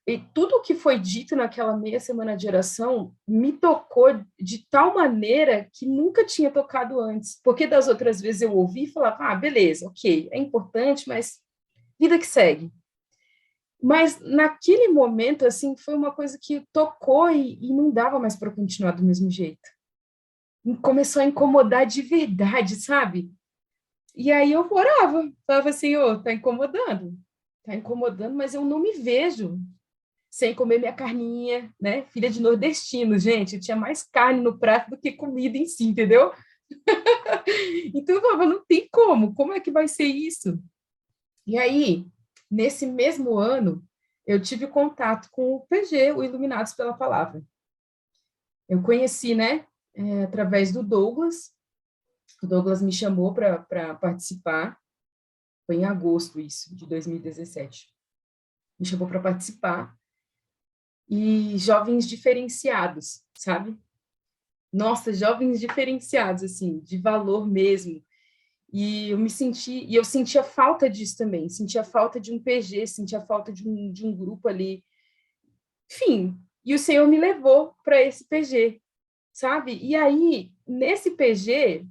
E tudo o que foi dito naquela meia semana de oração me tocou de tal maneira que nunca tinha tocado antes. Porque das outras vezes eu ouvi e falava, beleza, ok, é importante, mas vida que segue. Mas naquele momento, assim, foi uma coisa que tocou e não dava mais para continuar do mesmo jeito. Começou a incomodar de verdade, sabe? E aí eu orava, falava assim, tá incomodando, mas eu não me vejo sem comer minha carninha, né? Filha de nordestino, gente, tinha mais carne no prato do que comida em si, entendeu? Então eu falava, não tem como é que vai ser isso? E aí, nesse mesmo ano, eu tive contato com o PG, o Iluminados pela Palavra. Eu conheci, né, através do Douglas. O Douglas me chamou para participar. Foi em agosto isso, de 2017. Me chamou para participar. E jovens diferenciados, sabe? Nossa, jovens diferenciados, assim, de valor mesmo. E eu sentia falta disso também, sentia falta de um PG, sentia falta de um grupo ali. Enfim, e o Senhor me levou para esse PG, sabe? E aí, nesse PG,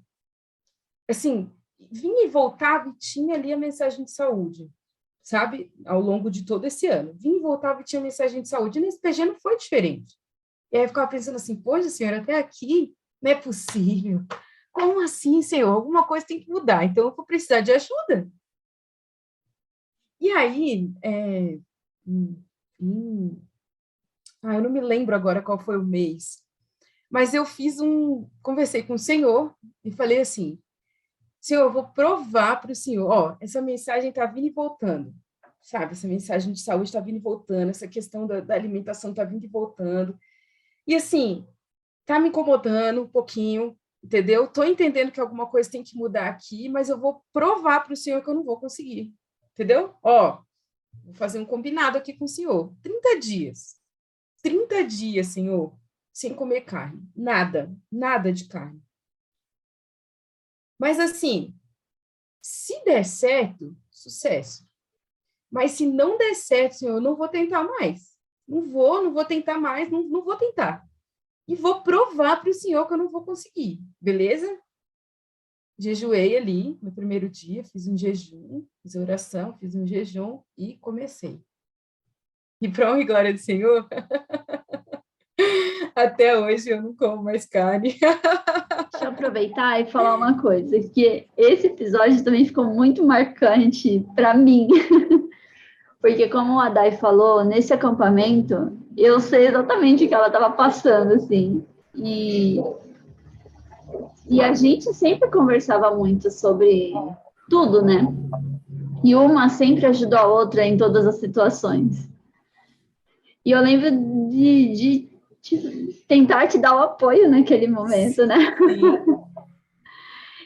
assim, vinha e voltava e tinha ali a mensagem de saúde, sabe? Ao longo de todo esse ano. Vinha e voltava e tinha mensagem de saúde. E nesse PG não foi diferente. E aí eu ficava pensando assim, poxa, Senhor, até aqui não é possível. Como assim, Senhor? Alguma coisa tem que mudar, então eu vou precisar de ajuda. E aí, eu não me lembro agora qual foi o mês, mas eu conversei com o Senhor e falei assim, Senhor, eu vou provar para o Senhor, essa mensagem está vindo e voltando, sabe? Essa mensagem de saúde está vindo e voltando, essa questão da alimentação está vindo e voltando. E assim, está me incomodando um pouquinho, entendeu? Estou entendendo que alguma coisa tem que mudar aqui, mas eu vou provar para o Senhor que eu não vou conseguir, entendeu? Vou fazer um combinado aqui com o Senhor. 30 dias. 30 dias, Senhor, sem comer carne. Nada de carne. Mas assim, se der certo, sucesso. Mas se não der certo, Senhor, eu não vou tentar mais. Não vou tentar mais, não vou tentar. E vou provar para o Senhor que eu não vou conseguir, beleza? Jejuei ali no primeiro dia, fiz um jejum, fiz oração, fiz um jejum e comecei. E para honra e glória do Senhor, até hoje eu não como mais carne. Deixa eu aproveitar e falar uma coisa, que esse episódio também ficou muito marcante para mim, porque como a Dai falou, nesse acampamento, eu sei exatamente o que ela estava passando, assim, e a gente sempre conversava muito sobre tudo, né? E uma sempre ajudou a outra em todas as situações. E eu lembro de tentar te dar o apoio naquele momento, né?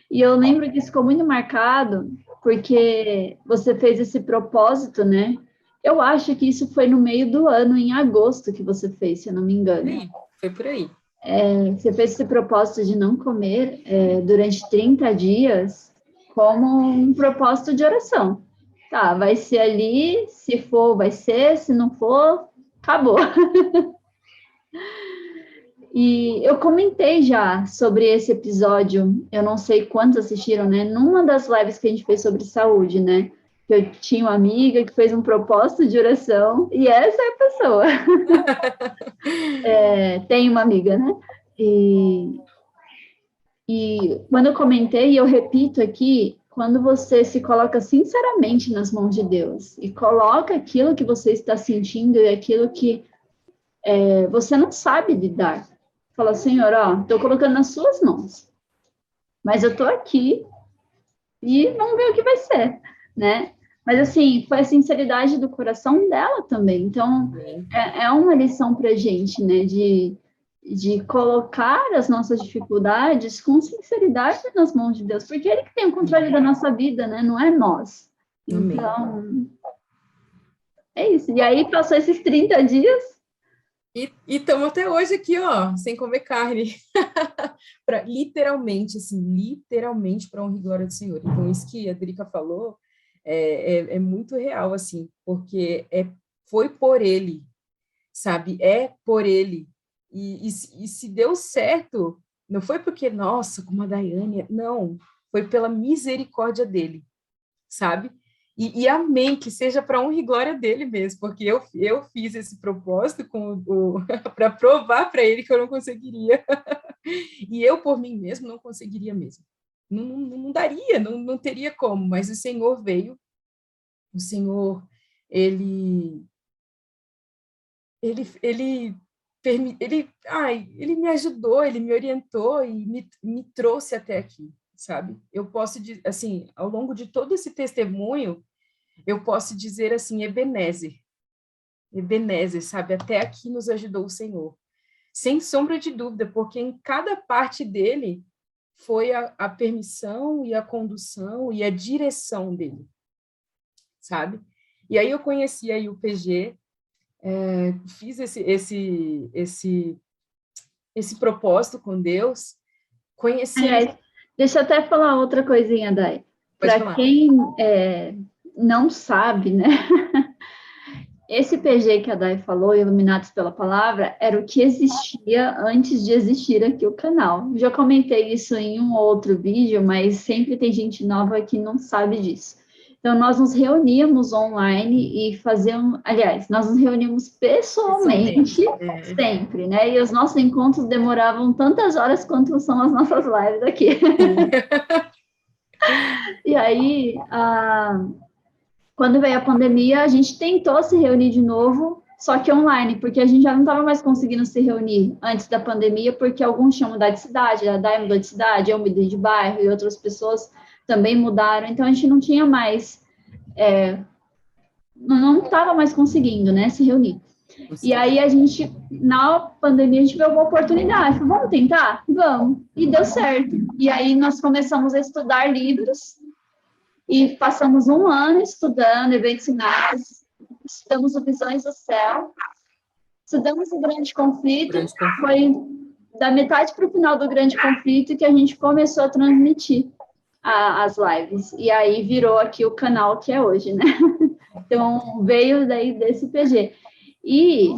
E eu lembro que isso ficou muito marcado, porque você fez esse propósito, né? Eu acho que isso foi no meio do ano, em agosto, que você fez, se eu não me engano. Foi por aí. Você fez esse propósito de não comer durante 30 dias como um propósito de oração. tá, vai ser ali, se for, vai ser, se não for, acabou. E eu comentei já sobre esse episódio, eu não sei quantos assistiram, né? Numa das lives que a gente fez sobre saúde, né? Que eu tinha uma amiga que fez um propósito de oração, e essa é a pessoa. Tem uma amiga, né? E quando eu comentei, e eu repito aqui, quando você se coloca sinceramente nas mãos de Deus e coloca aquilo que você está sentindo e aquilo que você não sabe lidar, fala, Senhor, ó, estou colocando nas suas mãos, mas eu estou aqui e vamos ver o que vai ser, né? Mas assim, foi a sinceridade do coração dela também. Então, é uma lição para a gente, né? De colocar as nossas dificuldades com sinceridade nas mãos de Deus, porque Ele que tem o controle da nossa vida, né? Não é nós. Amém. Então, é isso. E aí passou esses 30 dias. E estamos até hoje aqui, ó, sem comer carne. Literalmente, assim, literalmente para honra e glória do Senhor. Então, isso que a Drica falou é muito real, assim, porque foi por Ele, sabe? É por Ele. E se deu certo, não foi porque, nossa, como a Daiane, não, foi pela misericórdia dele, sabe? E amém, que seja para honra e glória dele mesmo, porque eu fiz esse propósito para provar para ele que eu não conseguiria. E eu, por mim mesmo, não conseguiria mesmo. Não daria, não teria como, mas o Senhor veio, o Senhor, ele, ele, ele me ajudou, ele me orientou e me trouxe até aqui, sabe? Eu posso, assim, ao longo de todo esse testemunho, eu posso dizer assim, Ebenezer, sabe? Até aqui nos ajudou o Senhor. Sem sombra de dúvida, porque em cada parte dele foi a permissão e a condução e a direção dele, sabe? E aí eu conheci aí o PG, fiz esse propósito com Deus, conheci ele... Aliás, deixa eu até falar outra coisinha, Dai. Pode Para falar. quem não sabe, né? Esse PG que a Dai falou, Iluminados pela Palavra, era o que existia antes de existir aqui o canal. Já comentei isso em um outro vídeo, mas sempre tem gente nova que não sabe disso. Então, nós nos reuníamos online e fazíamos... Aliás, nós nos reuníamos pessoalmente, sempre, né? E os nossos encontros demoravam tantas horas quanto são as nossas lives aqui. E aí, quando veio a pandemia, a gente tentou se reunir de novo, só que online, porque a gente já não estava mais conseguindo se reunir antes da pandemia, porque alguns tinham mudado de cidade, a Dai mudou de cidade, eu mudei de bairro e outras pessoas também mudaram, então a gente não tinha mais, não estava mais conseguindo, né, se reunir. E aí a gente, na pandemia, a gente viu uma oportunidade, falou, vamos tentar? Vamos. E deu certo. E aí nós começamos a estudar livros, e passamos um ano estudando eventos sinais, estudamos o Visões do Céu, estudamos o Grande Conflito, foi da metade para o final do Grande Conflito que a gente começou a transmitir as lives, e aí virou aqui o canal que é hoje, né? Então, veio daí desse PG. E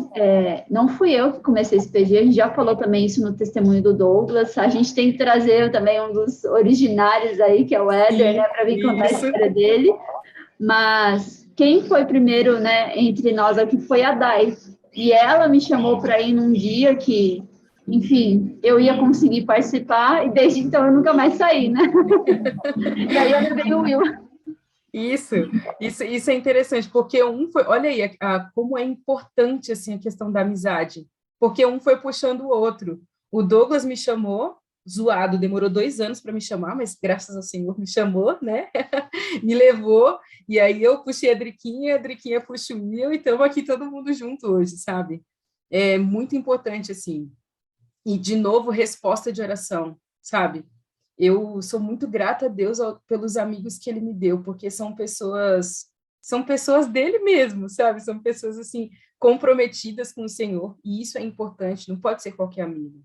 não fui eu que comecei esse PG, a gente já falou também isso no testemunho do Douglas, a gente tem que trazer também um dos originários aí, que é o Éder, né, para vir contar a história dele, mas quem foi primeiro, né, entre nós aqui foi a Dai, e ela me chamou para ir num dia que, enfim, eu ia conseguir participar, e desde então eu nunca mais saí, né? E aí eu levei o Will. Isso é interessante, porque olha aí como é importante assim a questão da amizade, porque um foi puxando o outro. O Douglas me chamou, zoado, demorou 2 anos para me chamar, mas graças ao Senhor me chamou, né? Me levou, e aí eu puxei a Driquinha puxou o Will, e estamos aqui todo mundo junto hoje, sabe? É muito importante, assim. E, de novo, resposta de oração, sabe? Eu sou muito grata a Deus pelos amigos que Ele me deu, porque são pessoas dele mesmo, sabe? São pessoas, assim, comprometidas com o Senhor, e isso é importante, não pode ser qualquer amigo,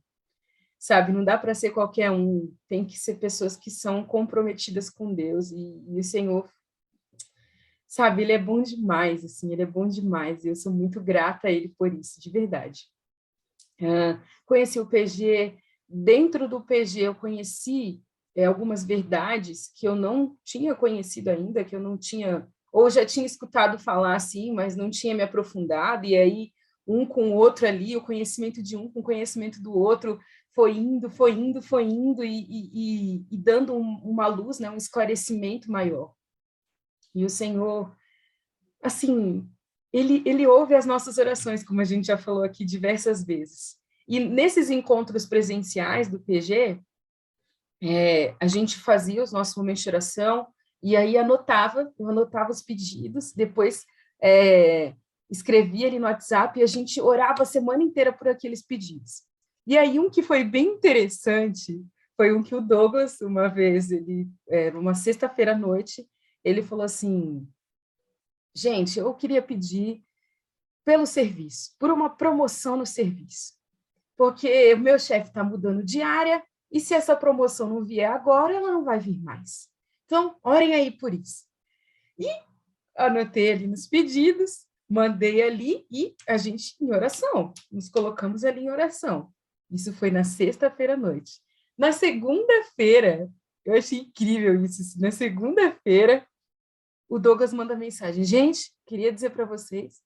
sabe? Não dá para ser qualquer um, tem que ser pessoas que são comprometidas com Deus, e o Senhor sabe, ele é bom demais, assim, ele é bom demais, e eu sou muito grata a ele por isso, de verdade. Conheci o PG, dentro do PG eu conheci algumas verdades que eu não tinha conhecido ainda, que eu não tinha, ou já tinha escutado falar assim, mas não tinha me aprofundado, e aí um com o outro ali, o conhecimento de um com o conhecimento do outro, foi indo, e dando uma luz, né, um esclarecimento maior. E o Senhor, assim, ele ouve as nossas orações, como a gente já falou aqui diversas vezes. E nesses encontros presenciais do PG, a gente fazia os nossos momentos de oração, e aí eu anotava os pedidos, depois escrevia ali no WhatsApp, e a gente orava a semana inteira por aqueles pedidos. E aí um que foi bem interessante, foi um que o Douglas, uma vez, uma sexta-feira à noite, ele falou assim, gente, eu queria pedir pelo serviço, por uma promoção no serviço, porque o meu chefe está mudando de área, e se essa promoção não vier agora, ela não vai vir mais. Então, orem aí por isso. E anotei ali nos pedidos, mandei ali, e a gente em oração, nos colocamos ali em oração. Isso foi na sexta-feira à noite. Na segunda-feira, eu achei incrível isso, na segunda-feira, o Douglas manda mensagem, gente, queria dizer para vocês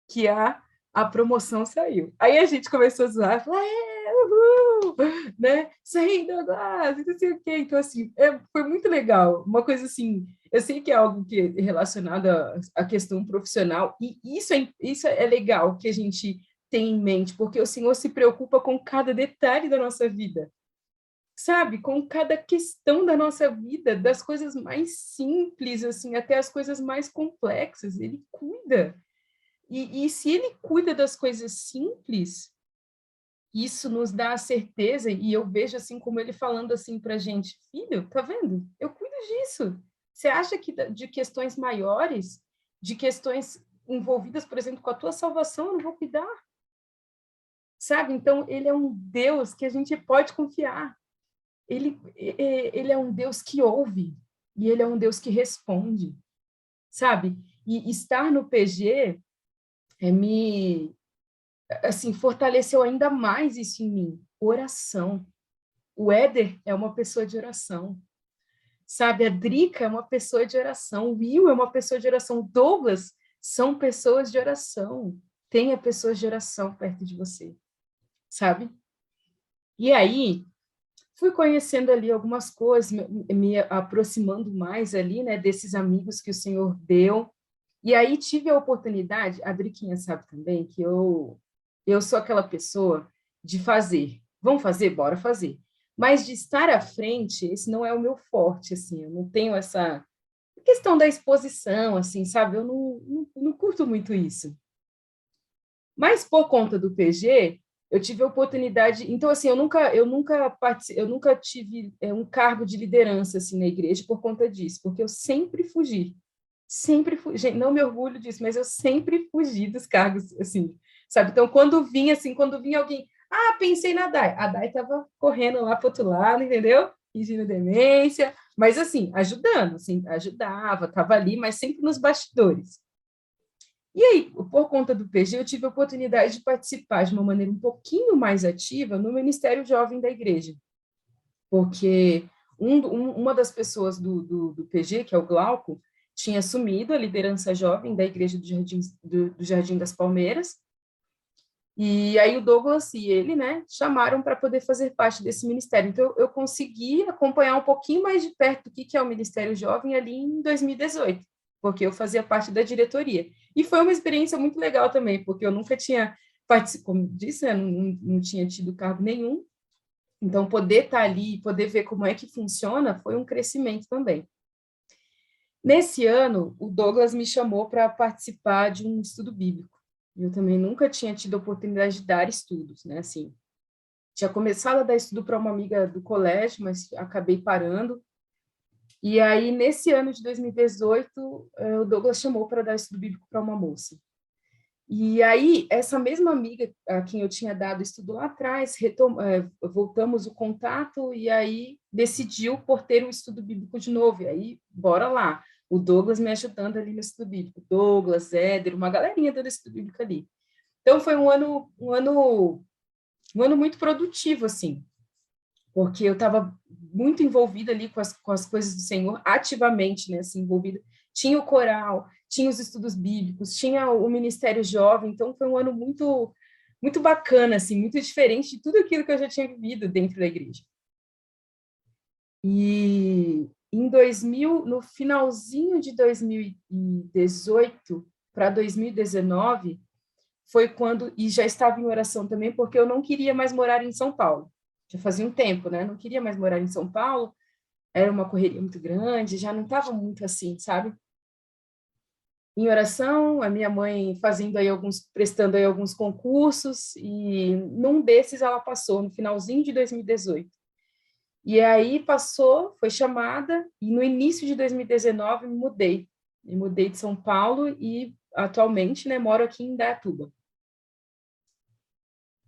que a promoção saiu. Aí a gente começou a zoar, falou, uhul, né? Saiu, Douglas, não sei o quê. Então, assim, foi muito legal. Uma coisa assim, eu sei que é algo que é relacionado à questão profissional, e isso é legal que a gente tem em mente, porque o Senhor se preocupa com cada detalhe da nossa vida, sabe, com cada questão da nossa vida, das coisas mais simples, assim, até as coisas mais complexas, ele cuida. E se ele cuida das coisas simples, isso nos dá a certeza, e eu vejo assim como ele falando assim para a gente, filho, tá vendo? Eu cuido disso. Você acha que de questões maiores, de questões envolvidas, por exemplo, com a tua salvação, eu não vou cuidar? Sabe? Então, ele é um Deus que a gente pode confiar. Ele é um Deus que ouve, e ele é um Deus que responde, sabe? E estar no PG me assim fortaleceu ainda mais isso em mim. Oração. O Éder é uma pessoa de oração, sabe? A Drica é uma pessoa de oração, o Will é uma pessoa de oração, o Douglas são pessoas de oração. Tenha pessoas de oração perto de você, sabe? E aí, fui conhecendo ali algumas coisas, me aproximando mais ali, né, desses amigos que o Senhor deu. E aí tive a oportunidade, a Driquinha sabe também, que eu sou aquela pessoa de fazer. Vamos fazer? Bora fazer. Mas de estar à frente, esse não é o meu forte, assim, eu não tenho essa questão da exposição, assim, sabe? Eu não curto muito isso. Mas por conta do PG, eu tive a oportunidade, então assim, eu nunca tive um cargo de liderança assim na igreja por conta disso, porque eu sempre fugi, gente, não me orgulho disso, mas eu sempre fugi dos cargos assim, sabe? Então quando vinha alguém, pensei na Dai, a Dai estava correndo lá para outro lado, entendeu? Fingindo demência, mas assim, ajudando, assim, ajudava, estava ali, mas sempre nos bastidores. E aí, por conta do PG, eu tive a oportunidade de participar de uma maneira um pouquinho mais ativa no Ministério Jovem da Igreja, porque uma das pessoas do PG, que é o Glauco, tinha assumido a liderança jovem da Igreja do Jardim das Palmeiras, e aí o Douglas e ele, né, chamaram para poder fazer parte desse ministério. Então, eu consegui acompanhar um pouquinho mais de perto do que é o Ministério Jovem ali em 2018, porque eu fazia parte da diretoria. E foi uma experiência muito legal também, porque eu nunca tinha participado, como disse, né, não tinha tido cargo nenhum. Então, poder estar ali, poder ver como é que funciona, foi um crescimento também. Nesse ano, o Douglas me chamou para participar de um estudo bíblico. Eu também nunca tinha tido a oportunidade de dar estudos, né? Assim, tinha começado a dar estudo para uma amiga do colégio, mas acabei parando. E aí, nesse ano de 2018, o Douglas chamou para dar estudo bíblico para uma moça. E aí, essa mesma amiga a quem eu tinha dado estudo lá atrás, voltamos o contato e aí decidiu por ter um estudo bíblico de novo. E aí, bora lá. o Douglas me ajudando ali no estudo bíblico, Douglas, Éder, uma galerinha do estudo bíblico ali. Então, foi um ano muito produtivo, assim, porque eu estava muito envolvida ali com as coisas do Senhor, ativamente, né, assim, envolvida. Tinha o coral, tinha os estudos bíblicos, tinha o ministério jovem, então foi um ano muito bacana, assim, muito diferente de tudo aquilo que eu já tinha vivido dentro da igreja. E no finalzinho de 2018 para 2019, foi quando, e já estava em oração também, porque eu não queria mais morar em São Paulo. Já fazia um tempo, né? Não queria mais morar em São Paulo, era uma correria muito grande, já não estava muito assim, sabe? Em oração, a minha mãe prestando aí alguns concursos, e num desses ela passou, no finalzinho de 2018. E aí passou, foi chamada, e no início de 2019 me mudei. Me mudei de São Paulo e atualmente, né, moro aqui em Indaiatuba.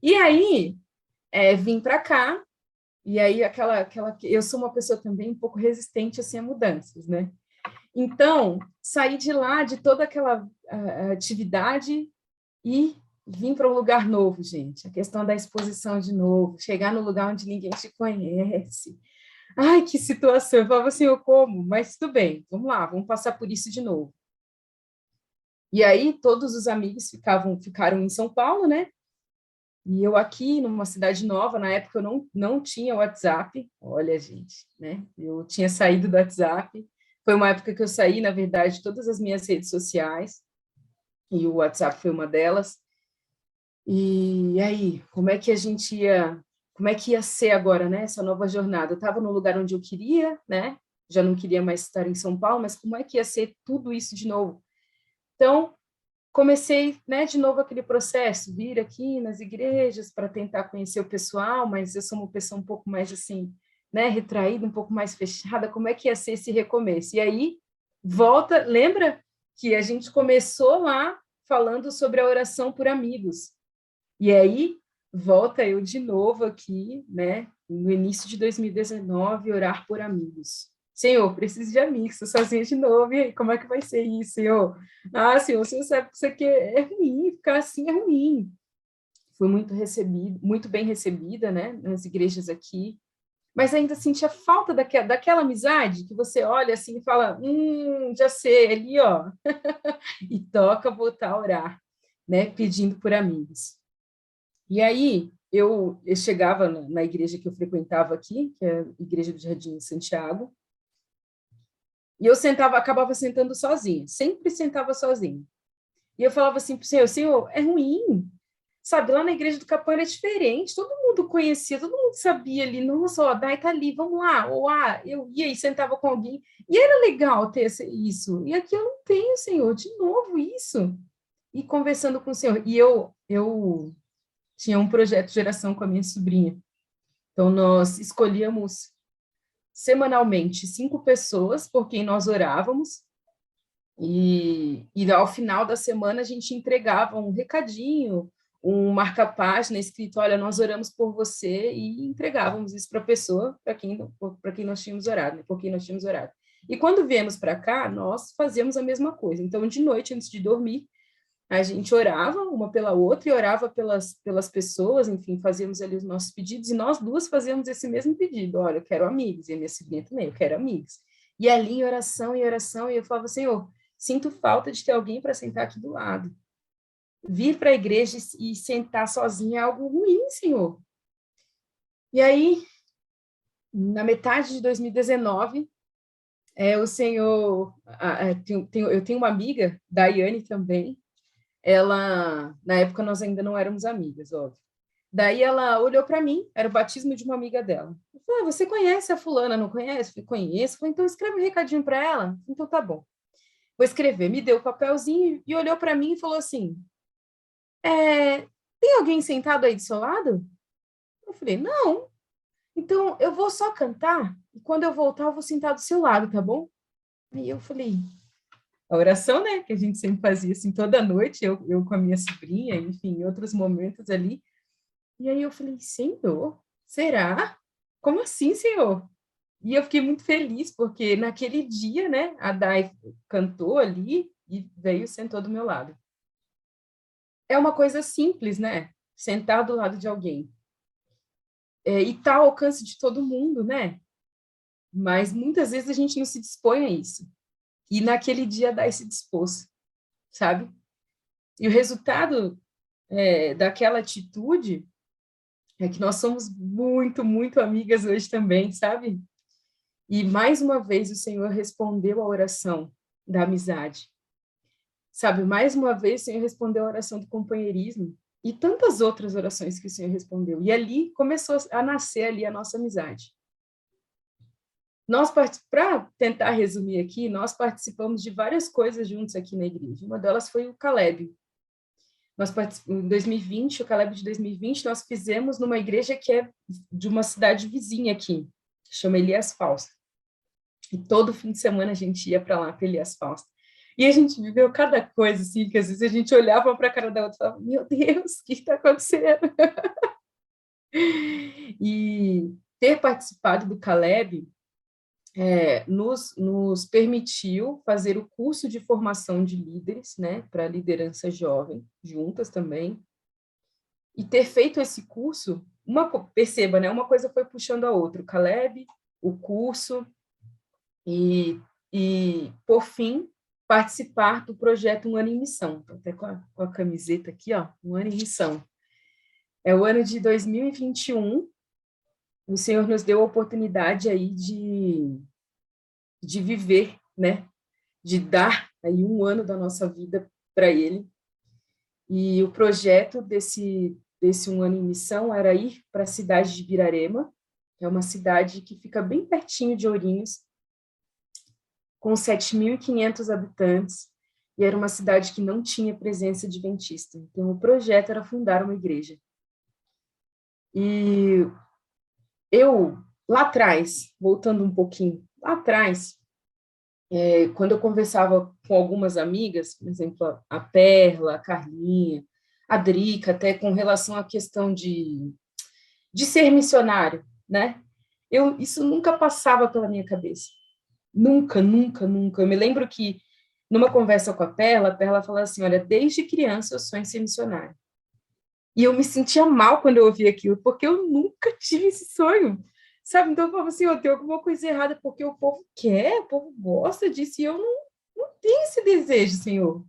E aí, vim para cá, e aí eu sou uma pessoa também um pouco resistente assim, a mudanças, né? Então, saí de lá, de toda aquela atividade, e vim para um lugar novo, gente. A questão da exposição de novo, chegar no lugar onde ninguém te conhece. Ai, que situação! Eu falava assim, eu como? Mas tudo bem, vamos lá, vamos passar por isso de novo. E aí, todos os amigos ficaram em São Paulo, né? E eu aqui, numa cidade nova, na época eu não tinha WhatsApp. Olha, gente, né? Eu tinha saído do WhatsApp. Foi uma época que eu saí, na verdade, de todas as minhas redes sociais, e o WhatsApp foi uma delas. E aí, como é que ia ser agora, né, essa nova jornada? Eu estava no lugar onde eu queria, né? Já não queria mais estar em São Paulo, mas como é que ia ser tudo isso de novo? Então, comecei, né, de novo aquele processo, vir aqui nas igrejas para tentar conhecer o pessoal, mas eu sou uma pessoa um pouco mais assim, né, retraída, um pouco mais fechada, como é que ia ser esse recomeço? E aí, lembra que a gente começou lá falando sobre a oração por amigos. E aí, volta eu de novo aqui, né, no início de 2019, orar por amigos. Senhor, preciso de amigos, estou sozinha de novo, e aí, como é que vai ser isso, Senhor? Ah, Senhor, o Senhor sabe que isso aqui é ruim, ficar assim é ruim. Fui muito bem recebida, né, nas igrejas aqui, mas ainda sentia falta daquela amizade que você olha assim e fala, já sei, ali, ó, e toca voltar a orar, né, pedindo por amigos. E aí, eu chegava na igreja que eu frequentava aqui, que é a Igreja do Jardim de Santiago, e eu acabava sentando sozinha, sempre sentava sozinha. E eu falava assim para o Senhor, é ruim, sabe? Lá na Igreja do Capão era diferente, todo mundo conhecia, todo mundo sabia ali, nossa, ó, a Dai tá ali, vamos lá, ou eu ia e sentava com alguém, e era legal ter isso, e aqui eu não tenho, Senhor, de novo isso. E conversando com o Senhor, e eu tinha um projeto de oração com a minha sobrinha. Então, nós escolhíamos semanalmente 5 pessoas por quem nós orávamos, e ao final da semana a gente entregava um recadinho, um marca-página escrito, olha, nós oramos por você, e entregávamos isso para a pessoa, para quem nós tínhamos orado, né, por quem nós tínhamos orado. E quando viemos para cá, nós fazíamos a mesma coisa. Então, de noite, antes de dormir, a gente orava uma pela outra e orava pelas pessoas, enfim, fazíamos ali os nossos pedidos, e nós duas fazíamos esse mesmo pedido, olha, eu quero amigos, e a minha sobrinha também, eu quero amigos. E ali em oração, e eu falava, Senhor, sinto falta de ter alguém para sentar aqui do lado. Vir para a igreja e sentar sozinha é algo ruim, Senhor. E aí, na metade de 2019, o Senhor, eu tenho uma amiga, Daiane também, ela, na época nós ainda não éramos amigas, óbvio. Daí ela olhou para mim, era o batismo de uma amiga dela. Eu falei, você conhece a fulana, não conhece? Eu falei, conheço. Eu falei, então escreve um recadinho para ela. Então tá bom. Vou escrever. Me deu o papelzinho e olhou para mim e falou assim, tem alguém sentado aí do seu lado? Eu falei, não. Então eu vou só cantar e quando eu voltar eu vou sentar do seu lado, tá bom? Aí eu falei, a oração, né, que a gente sempre fazia assim toda noite, eu com a minha sobrinha, enfim, em outros momentos ali. E aí eu falei, Senhor, será? Como assim, Senhor? E eu fiquei muito feliz, porque naquele dia, né, a Dai cantou ali e veio e sentou do meu lado. É uma coisa simples, né? Sentar do lado de alguém. E tá ao alcance de todo mundo, né? Mas muitas vezes a gente não se dispõe a isso. E naquele dia a Dai se dispôs, sabe? E o resultado daquela atitude é que nós somos muito, muito amigas hoje também, sabe? E mais uma vez o Senhor respondeu a oração da amizade. Sabe, mais uma vez o Senhor respondeu a oração do companheirismo e tantas outras orações que o Senhor respondeu. E ali começou a nascer ali a nossa amizade. Nós, para tentar resumir aqui, nós participamos de várias coisas juntos aqui na igreja. Uma delas foi o Caleb. Nós participamos, em 2020, o Caleb de 2020, nós fizemos numa igreja que é de uma cidade vizinha aqui, que chama Elias Fausto. E todo fim de semana a gente ia para lá, para Elias Fausto. E a gente viveu cada coisa, assim, que às vezes a gente olhava para a cara da outra e falava, meu Deus, o que está acontecendo? E ter participado do Caleb nos permitiu fazer o curso de formação de líderes, né, para liderança jovem, juntas também. E ter feito esse curso, perceba, né, uma coisa foi puxando a outra, o Caleb, o curso, e por fim, participar do projeto Um Ano em Missão. Estou até com a camiseta aqui, ó, Um Ano em Missão. É o ano de 2021, o Senhor nos deu a oportunidade aí de viver, né? De dar aí um ano da nossa vida para Ele. E o projeto desse Um Ano em Missão era ir para a cidade de Birarema, que é uma cidade que fica bem pertinho de Ourinhos, com 7.500 habitantes, e era uma cidade que não tinha presença adventista. Então, o projeto era fundar uma igreja. E eu, lá atrás, voltando um pouquinho, lá atrás, quando eu conversava com algumas amigas, por exemplo, a Perla, a Carlinha, a Drica, até com relação à questão de ser missionário, né? Isso nunca passava pela minha cabeça. Nunca, nunca, nunca. Eu me lembro que, numa conversa com a Perla falou assim, olha, desde criança eu sonho em ser missionária. E eu me sentia mal quando eu ouvia aquilo, porque eu nunca tive esse sonho, sabe? Então eu falava assim, tem alguma coisa errada, porque o povo quer, o povo gosta disso, e eu não tenho esse desejo, Senhor,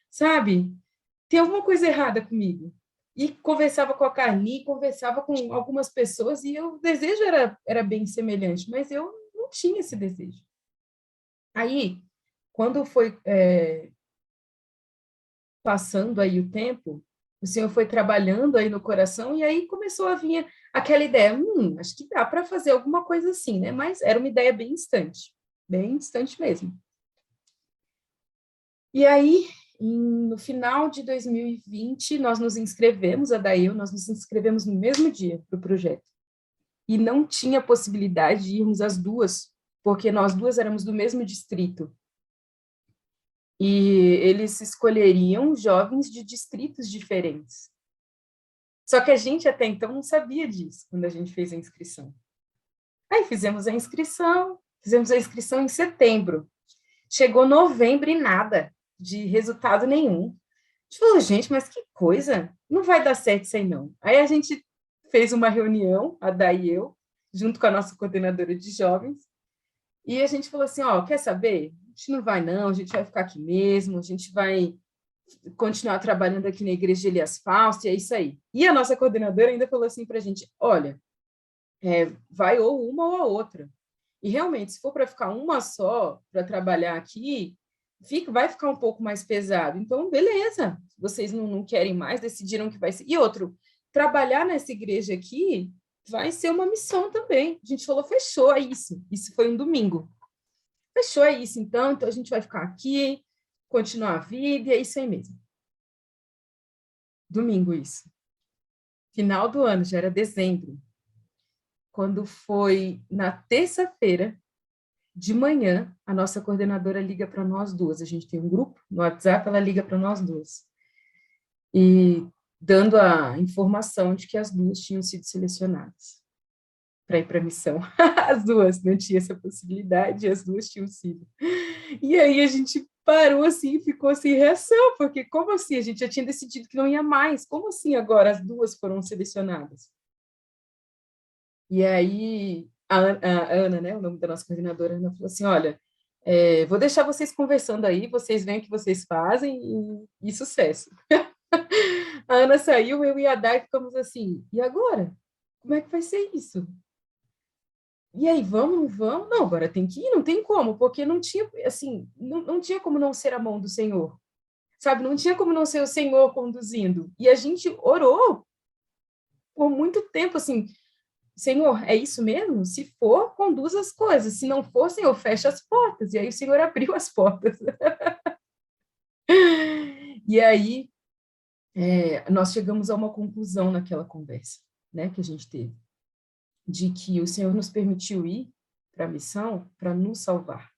sabe? Tem alguma coisa errada comigo. E conversava com a Carni, conversava com algumas pessoas, e o desejo era bem semelhante, mas eu não tinha esse desejo. Aí, quando foi passando aí o tempo, o Senhor foi trabalhando aí no coração, e aí começou a vir aquela ideia, acho que dá para fazer alguma coisa assim, né? Mas era uma ideia bem distante mesmo. E aí, no final de 2020, nós nos inscrevemos, nós nos inscrevemos no mesmo dia para o projeto. E não tinha possibilidade de irmos as duas, porque nós duas éramos do mesmo distrito. E eles escolheriam jovens de distritos diferentes. Só que a gente até então não sabia disso, quando a gente fez a inscrição. Aí fizemos a inscrição em setembro. Chegou novembro e nada, de resultado nenhum. A gente falou, gente, mas que coisa, não vai dar certo isso aí não. Aí a gente fez uma reunião, a Day e eu, junto com a nossa coordenadora de jovens, e a gente falou assim, quer saber? A gente não vai não, a gente vai ficar aqui mesmo, a gente vai continuar trabalhando aqui na igreja de Elias Fausto, e é isso aí. E a nossa coordenadora ainda falou assim para a gente, olha, vai ou uma ou a outra. E realmente, se for para ficar uma só, para trabalhar aqui, vai ficar um pouco mais pesado. Então, beleza, vocês não querem mais, decidiram que vai ser. E outro, trabalhar nessa igreja aqui vai ser uma missão também. A gente falou, fechou, é isso. Isso foi um domingo. Fechou, é isso, então a gente vai ficar aqui, continuar a vida, e é isso aí mesmo. Domingo, isso. Final do ano, já era dezembro. Quando foi na terça-feira, de manhã, a nossa coordenadora liga para nós duas. A gente tem um grupo no WhatsApp, ela liga para nós duas. E dando a informação de que as duas tinham sido selecionadas. para ir para a missão. As duas não tinham essa possibilidade, as duas tinham sido. E aí a gente parou assim, ficou sem reação, porque como assim? A gente já tinha decidido que não ia mais, como assim agora as duas foram selecionadas? E aí a Ana, né, o nome da nossa coordenadora, Ana, falou assim, olha, vou deixar vocês conversando aí, vocês veem o que vocês fazem e sucesso. A Ana saiu, eu e a Dai ficamos assim, e agora? Como é que vai ser isso? E aí, vamos, vamos? Não, agora tem que ir, não tem como, porque não tinha, assim, não tinha como não ser a mão do Senhor, sabe? Não tinha como não ser o Senhor conduzindo. E a gente orou por muito tempo, assim, Senhor, é isso mesmo? Se for, conduz as coisas. Se não for, Senhor, fecha as portas. E aí o Senhor abriu as portas. E aí nós chegamos a uma conclusão naquela conversa, né, que a gente teve, de que o Senhor nos permitiu ir para a missão para nos salvar,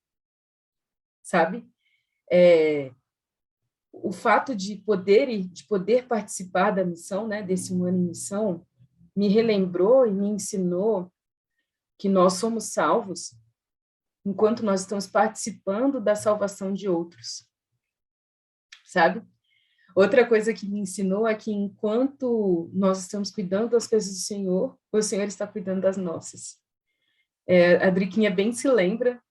sabe? O fato de poder participar da missão, né, desse um ano em missão, me relembrou e me ensinou que nós somos salvos enquanto nós estamos participando da salvação de outros, sabe? Outra coisa que me ensinou é que enquanto nós estamos cuidando das coisas do Senhor, o Senhor está cuidando das nossas. A Driquinha bem se lembra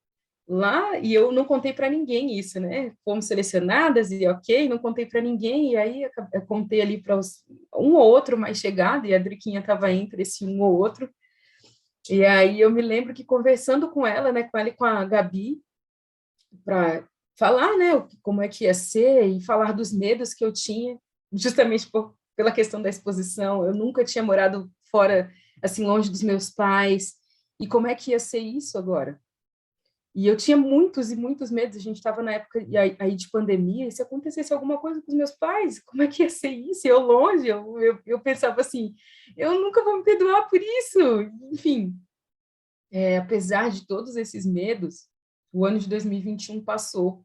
lá, e eu não contei para ninguém isso, né? Fomos selecionadas e ok, não contei para ninguém, e aí eu contei ali para um ou outro mais chegado, e a Driquinha estava entre esse um ou outro, e aí eu me lembro que conversando com ela, né, com ela e com a Gabi, para falar, né, como é que ia ser e falar dos medos que eu tinha, justamente pela questão da exposição. Eu nunca tinha morado fora, assim, longe dos meus pais. E como é que ia ser isso agora? E eu tinha muitos e muitos medos. A gente estava na época aí de pandemia, e se acontecesse alguma coisa com os meus pais, como é que ia ser isso? Eu longe, eu pensava assim, eu nunca vou me perdoar por isso. Enfim, apesar de todos esses medos, o ano de 2021 passou,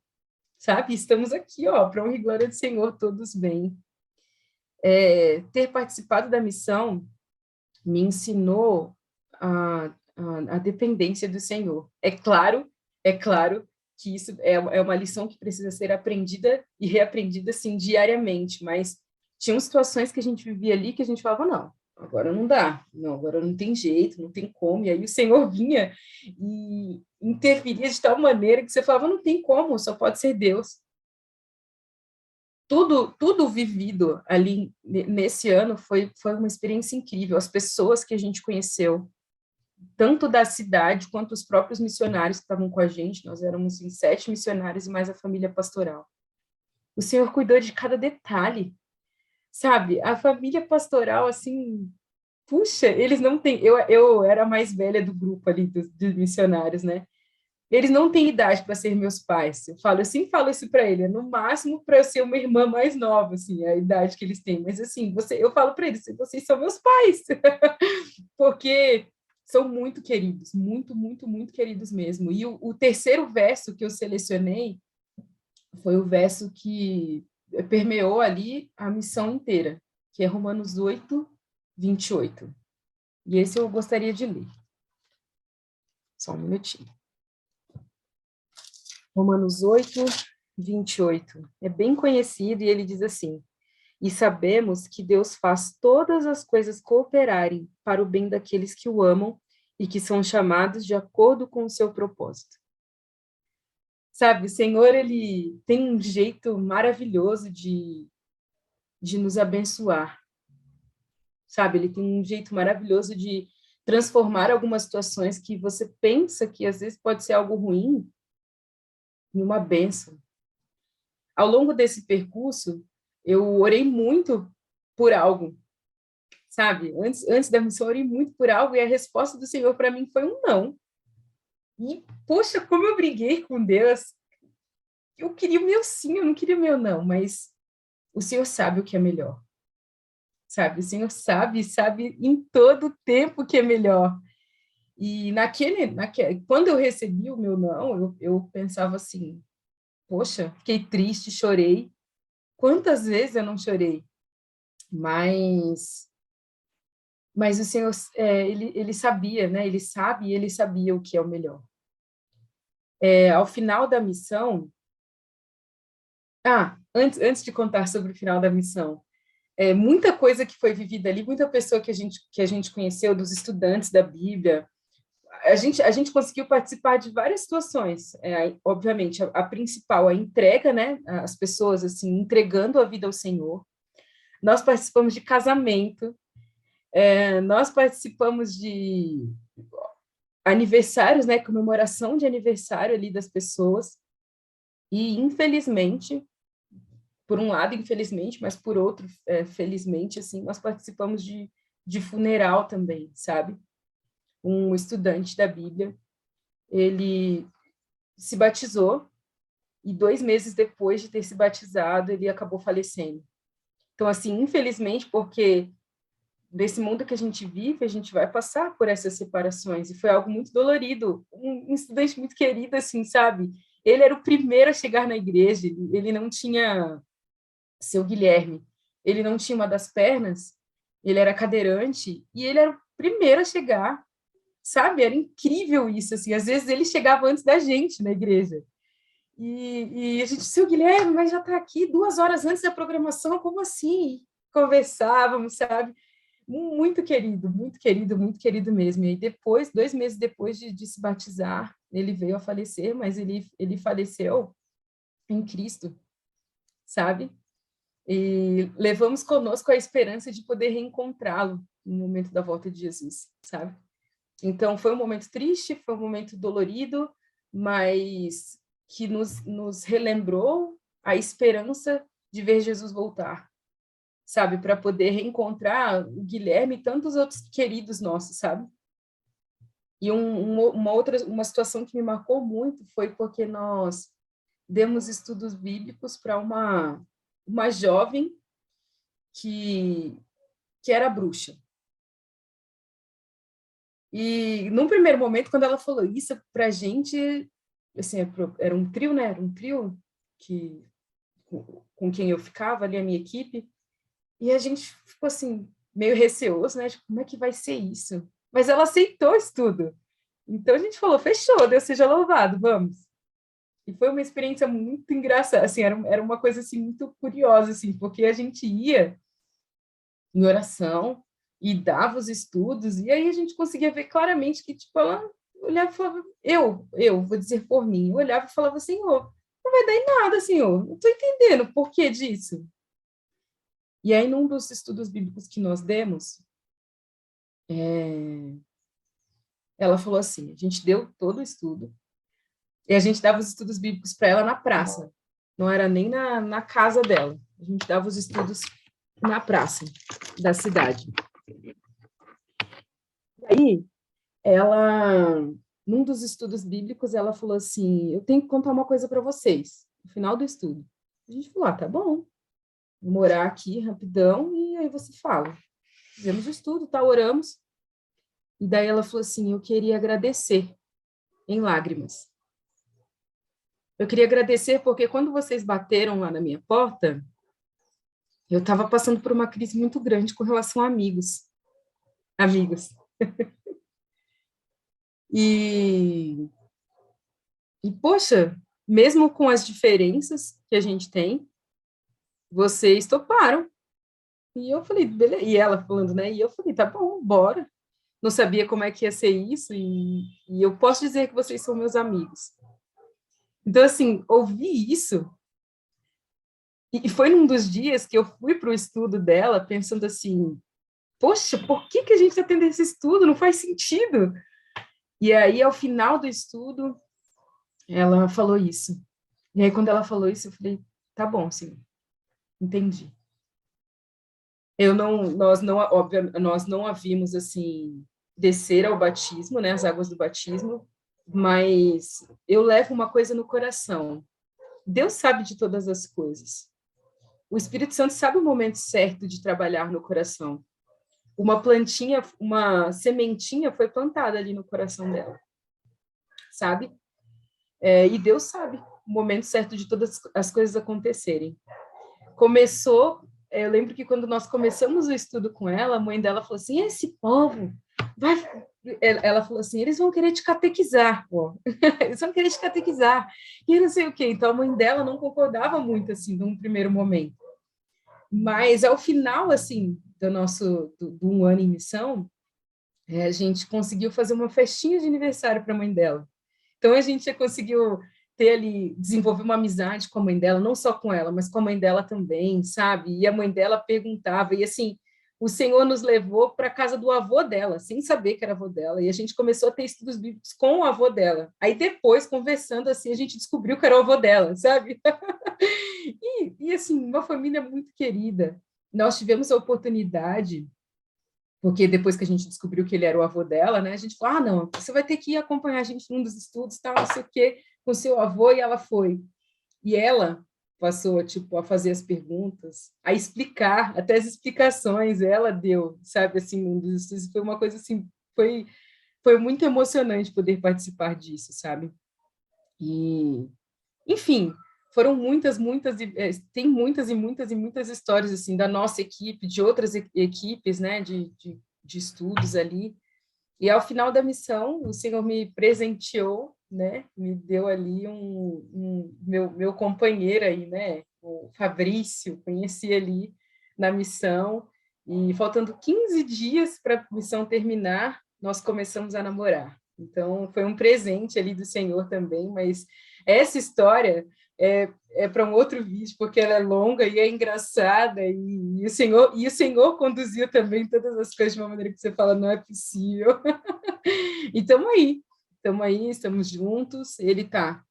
sabe? Estamos aqui, ó, para honra e glória do Senhor, todos bem. Ter participado da missão me ensinou a dependência do Senhor. É claro que isso é uma lição que precisa ser aprendida e reaprendida, assim, diariamente, mas tinham situações que a gente vivia ali que a gente falava, não, agora não dá, não, agora não tem jeito, não tem como, e aí o Senhor vinha e interferia de tal maneira que você falava, não tem como, só pode ser Deus. Tudo vivido ali nesse ano foi uma experiência incrível. As pessoas que a gente conheceu, tanto da cidade quanto os próprios missionários que estavam com a gente, nós éramos em 7 missionários e mais a família pastoral. O Senhor cuidou de cada detalhe, sabe? A família pastoral, assim, puxa, eles não têm. Eu era a mais velha do grupo ali dos missionários, né? Eles não têm idade para ser meus pais. Eu sempre falo isso para ele, no máximo para eu ser uma irmã mais nova, assim, a idade que eles têm. Mas assim, eu falo para eles, vocês são meus pais, porque são muito queridos, muito, muito, muito queridos mesmo. E o terceiro verso que eu selecionei foi o verso que permeou ali a missão inteira, que é Romanos 8, 28. E esse eu gostaria de ler. Só um minutinho. Romanos 8, 28. É bem conhecido e ele diz assim: e sabemos que Deus faz todas as coisas cooperarem para o bem daqueles que o amam e que são chamados de acordo com o seu propósito. Sabe, o Senhor, ele tem um jeito maravilhoso de nos abençoar. Sabe, ele tem um jeito maravilhoso de transformar algumas situações que você pensa que às vezes pode ser algo ruim em uma bênção. Ao longo desse percurso, eu orei muito por algo, sabe? Antes da missão, eu orei muito por algo e a resposta do Senhor para mim foi um não. E, poxa, como eu briguei com Deus. Eu queria o meu sim, eu não queria o meu não, mas o Senhor sabe o que é melhor, sabe? O Senhor sabe em todo tempo o que é melhor. E quando eu recebi o meu não, eu pensava assim, poxa, fiquei triste, chorei. Quantas vezes eu não chorei? Mas Mas o Senhor, ele sabia, né? Ele sabe e ele sabia o que é o melhor. Ao final da missão... antes de contar sobre o final da missão, muita coisa que foi vivida ali, muita pessoa que a gente conheceu, dos estudantes da Bíblia, a gente conseguiu participar de várias situações. Obviamente, a principal, a entrega, né? As pessoas, assim, entregando a vida ao Senhor. Nós participamos de casamento, nós participamos de aniversários, né? Comemoração de aniversário ali das pessoas. E, infelizmente, por um lado, infelizmente, mas por outro, felizmente, assim, nós participamos de funeral também, sabe? Um estudante da Bíblia, ele se batizou e 2 meses depois de ter se batizado, ele acabou falecendo. Então, assim, infelizmente, porque nesse mundo que a gente vive, a gente vai passar por essas separações, e foi algo muito dolorido. Um estudante muito querido, assim, sabe? Ele era o primeiro a chegar na igreja, ele não tinha... Seu Guilherme, ele não tinha uma das pernas, ele era cadeirante, e ele era o primeiro a chegar, sabe? Era incrível isso, assim, às vezes ele chegava antes da gente na igreja. E a gente, seu Guilherme, mas já está aqui 2 horas antes da programação, como assim? Conversávamos, sabe? Muito querido, muito querido, muito querido mesmo. E aí depois, 2 meses depois de se batizar, ele veio a falecer, mas ele faleceu em Cristo, sabe? E levamos conosco a esperança de poder reencontrá-lo no momento da volta de Jesus, sabe? Então, foi um momento triste, foi um momento dolorido, mas que nos relembrou a esperança de ver Jesus voltar, sabe? Para poder reencontrar o Guilherme e tantos outros queridos nossos, sabe? E uma situação que me marcou muito foi porque nós demos estudos bíblicos para uma jovem que era bruxa. E, num primeiro momento, quando ela falou isso para a gente, assim, era um trio, né? Era um trio com quem eu ficava ali, a minha equipe, e a gente ficou, assim, meio receoso, né? Tipo, como é que vai ser isso? Mas ela aceitou isso tudo. Então, a gente falou, fechou, Deus seja louvado, vamos. E foi uma experiência muito engraçada, assim, era uma coisa, assim, muito curiosa, assim, porque a gente ia em oração e dava os estudos, e aí a gente conseguia ver claramente que, tipo, ela olhava e falava, vou dizer por mim, eu olhava e falava, Senhor, não vai dar em nada, Senhor, não estou entendendo o porquê disso. E aí, num dos estudos bíblicos que nós demos, ela falou assim, a gente deu todo o estudo, e a gente dava os estudos bíblicos para ela na praça, não era nem na casa dela, a gente dava os estudos na praça da cidade. E aí, ela, num dos estudos bíblicos, ela falou assim, eu tenho que contar uma coisa para vocês, no final do estudo. A gente falou, tá bom, vou orar aqui rapidão, e aí você fala. Fizemos o estudo, tá, oramos, e daí ela falou assim, eu queria agradecer, em lágrimas. Eu queria agradecer porque quando vocês bateram lá na minha porta, eu estava passando por uma crise muito grande com relação a amigos. E poxa, mesmo com as diferenças que a gente tem, vocês toparam. E eu falei, beleza. E ela falando, né? E eu falei, tá bom, bora. Não sabia como é que ia ser isso, e eu posso dizer que vocês são meus amigos. Então, assim, ouvi isso, e foi num dos dias que eu fui para o estudo dela, pensando assim, poxa, por que a gente está tendo esse estudo? Não faz sentido. E aí, ao final do estudo, ela falou isso. E aí, quando ela falou isso, eu falei, tá bom, sim, entendi. Nós não a vimos, assim, descer ao batismo, né, as águas do batismo, mas eu levo uma coisa no coração. Deus sabe de todas as coisas. O Espírito Santo sabe o momento certo de trabalhar no coração. Uma plantinha, uma sementinha foi plantada ali no coração dela, sabe? E Deus sabe o momento certo de todas as coisas acontecerem. Começou eu lembro que quando nós começamos o estudo com ela, a mãe dela falou assim, esse povo vai... Ela falou assim, eles vão querer te catequizar, pô. Eles vão querer te catequizar. E eu não sei o quê. Então, a mãe dela não concordava muito, assim, num primeiro momento. Mas, ao final, assim, do 1 ano em missão, a gente conseguiu fazer uma festinha de aniversário para a mãe dela. Então, a gente já conseguiu ter ali, desenvolver uma amizade com a mãe dela, não só com ela, mas com a mãe dela também, sabe? E a mãe dela perguntava, e assim, o Senhor nos levou para a casa do avô dela, sem saber que era avô dela, e a gente começou a ter estudos bíblicos com o avô dela. Aí depois, conversando assim, a gente descobriu que era o avô dela, sabe? E assim, uma família muito querida. Nós tivemos a oportunidade, porque depois que a gente descobriu que ele era o avô dela, né, a gente falou, não, você vai ter que ir acompanhar a gente num dos estudos, tal, não sei o quê, com seu avô, e ela foi. E ela passou, tipo, a fazer as perguntas, a explicar, até as explicações ela deu, sabe, assim, num dos estudos, foi uma coisa, assim, foi muito emocionante poder participar disso, sabe? E, enfim, foram tem muitas e muitas e muitas histórias, assim, da nossa equipe, de outras equipes, né, de estudos ali. E ao final da missão, o Senhor me presenteou, né, me deu ali meu companheiro aí, né, o Fabrício, conheci ali na missão, e faltando 15 dias para a missão terminar, nós começamos a namorar. Então, foi um presente ali do Senhor também, mas essa história é para um outro vídeo, porque ela é longa e é engraçada, e o Senhor conduziu também todas as coisas de uma maneira que você fala, não é possível. E estamos aí, estamos juntos. Ele está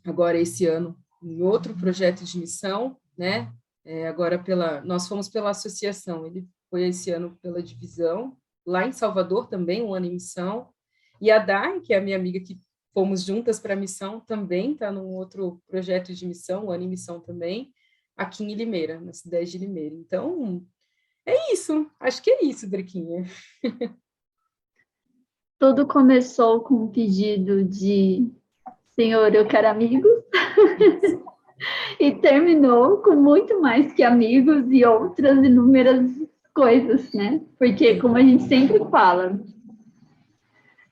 agora esse ano em outro projeto de missão, né? Agora nós fomos pela associação, ele foi esse ano pela divisão, lá em Salvador também, 1 ano em missão. E a Dai, que é a minha amiga que fomos juntas para a missão, também está num outro projeto de missão, 1 ano em missão também, aqui em Limeira, na cidade de Limeira. Então, é isso. Acho que é isso, Driquinha. Tudo começou com um pedido de Senhor, eu quero amigos, e terminou com muito mais que amigos e outras inúmeras coisas, né? Porque, como a gente sempre fala,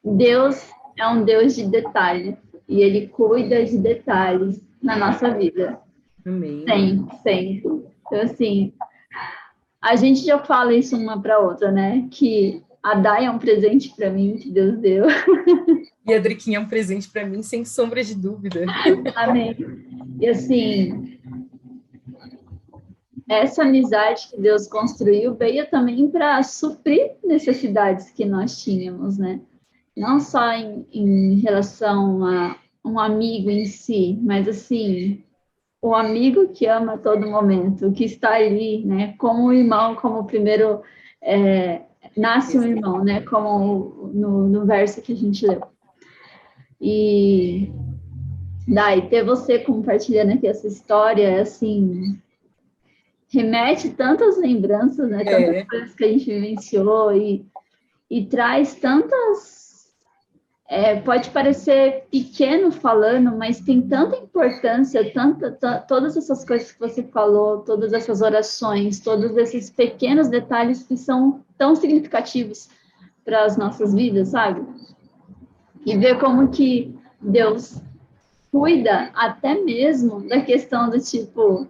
Deus é um Deus de detalhes, e Ele cuida de detalhes na nossa vida. Amém. Sempre, sempre. Então, assim, a gente já fala isso uma para outra, né? Que a Dai é um presente para mim que Deus deu. E a Driquinha é um presente para mim, sem sombra de dúvida. Amém. E assim, essa amizade que Deus construiu veio também para suprir necessidades que nós tínhamos, né? Não só em relação a um amigo em si, mas assim, o amigo que ama a todo momento, que está ali, né? Como um irmão, como o primeiro nasce um irmão, né? Como no verso que a gente leu. E daí ter você compartilhando aqui essa história, assim, remete tantas lembranças, né? Tantas coisas que a gente vivenciou e traz tantas. Pode parecer pequeno falando, mas tem tanta importância, todas essas coisas que você falou, todas essas orações, todos esses pequenos detalhes que são tão significativos para as nossas vidas, sabe? E ver como que Deus cuida até mesmo da questão do tipo,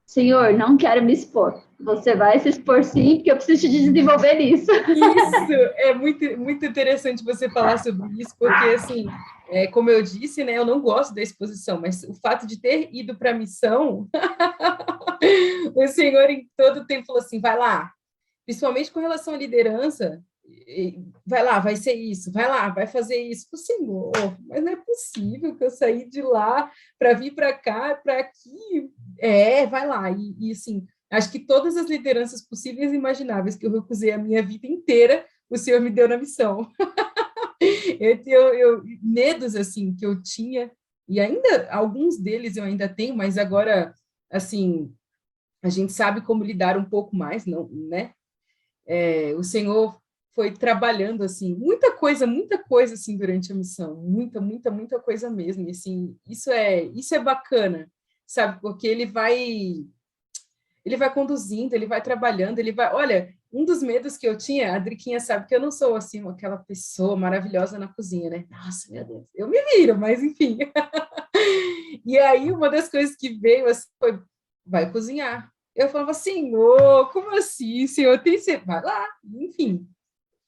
Senhor, não quero me expor. Você vai se expor sim, porque eu preciso de desenvolver isso. Isso, é muito, muito interessante você falar sobre isso, porque, assim, como eu disse, né, eu não gosto da exposição, mas o fato de ter ido para a missão, o Senhor em todo o tempo falou assim, vai lá, principalmente com relação à liderança, vai lá, vai ser isso, vai lá, vai fazer isso. O Senhor, mas não é possível que eu saí de lá para vir para cá, para aqui. Vai lá. E assim, acho que todas as lideranças possíveis e imagináveis que eu recusei a minha vida inteira, o Senhor me deu na missão. Medos assim que eu tinha, e ainda alguns deles eu ainda tenho, mas agora, assim, a gente sabe como lidar um pouco mais, não, né? O Senhor foi trabalhando assim muita coisa assim durante a missão, muita coisa mesmo. E assim, isso é bacana, sabe? Porque ele vai ele vai conduzindo, ele vai trabalhando, ele vai... Olha, um dos medos que eu tinha, a Driquinha sabe que eu não sou, assim, aquela pessoa maravilhosa na cozinha, né? Nossa, meu Deus, eu me viro, mas enfim. E aí, uma das coisas que veio, assim, foi, vai cozinhar. Eu falava, Senhor, como assim? Senhor, tem... Vai lá, enfim.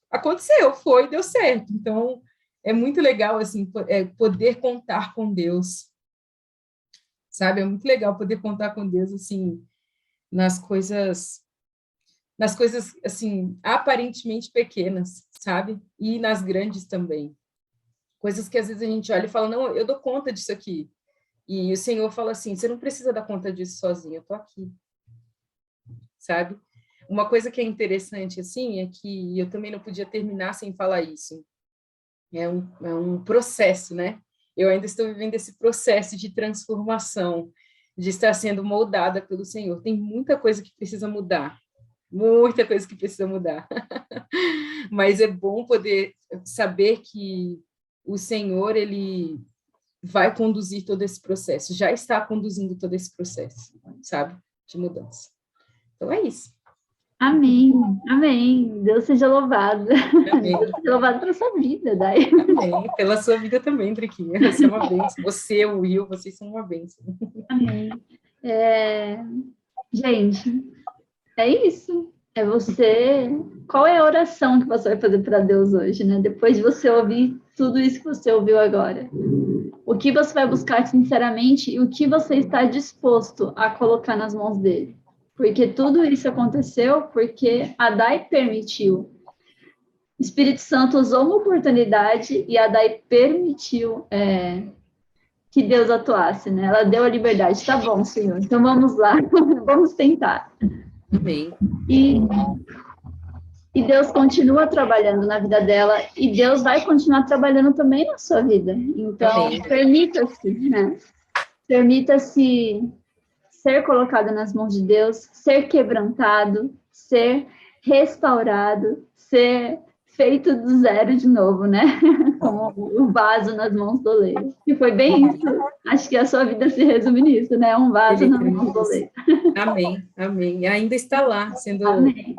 Aconteceu, foi, deu certo. Então, é muito legal, assim, poder contar com Deus, sabe? É muito legal poder contar com Deus, assim, nas coisas, assim, aparentemente pequenas, sabe? E nas grandes também. Coisas que às vezes a gente olha e fala, não, eu dou conta disso aqui. E o Senhor fala assim, você não precisa dar conta disso sozinho, eu tô aqui, sabe? Uma coisa que é interessante, assim, é que eu também não podia terminar sem falar isso. É um processo, né? Eu ainda estou vivendo esse processo de transformação, de estar sendo moldada pelo Senhor. Tem muita coisa que precisa mudar, muita coisa que precisa mudar. Mas é bom poder saber que o Senhor, ele vai conduzir todo esse processo, já está conduzindo todo esse processo, sabe? De mudança. Então é isso. Amém, amém. Deus seja louvado. Amém. Deus seja louvado pela sua vida, Dai. Amém. Pela sua vida também, Driquinha. Você é uma bênção. Você, o Will, vocês são uma bênção. Amém. Gente, é isso. É você. Qual é a oração que você vai fazer para Deus hoje, né? Depois de você ouvir tudo isso que você ouviu agora. O que você vai buscar sinceramente e o que você está disposto a colocar nas mãos dele. Porque tudo isso aconteceu porque a Dai permitiu. O Espírito Santo usou uma oportunidade e a Dai permitiu que Deus atuasse, né? Ela deu a liberdade. Tá bom, Senhor, então vamos lá, vamos tentar. Amém. E Deus continua trabalhando na vida dela e Deus vai continuar trabalhando também na sua vida. Então, permita-se, né? Permita-se ser colocado nas mãos de Deus, ser quebrantado, ser restaurado, ser feito do zero de novo, né? Como o vaso nas mãos do oleiro. E foi bem isso. Acho que a sua vida se resume nisso, né? Um vaso nas mãos do oleiro. Amém, amém. E ainda está lá, sendo... Amém.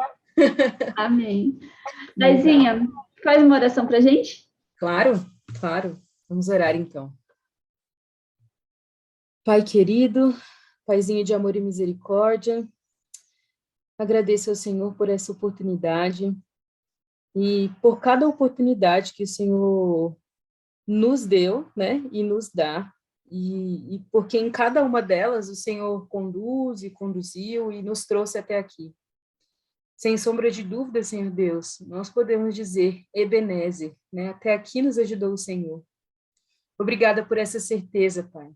Amém. Daizinha, faz uma oração pra gente? Claro, claro. Vamos orar, então. Pai querido, Paizinho de amor e misericórdia, agradeço ao Senhor por essa oportunidade e por cada oportunidade que o Senhor nos deu, né, e nos dá, e porque em cada uma delas o Senhor conduz e conduziu e nos trouxe até aqui. Sem sombra de dúvida, Senhor Deus, nós podemos dizer Ebenezer, né, até aqui nos ajudou o Senhor. Obrigada por essa certeza, Pai.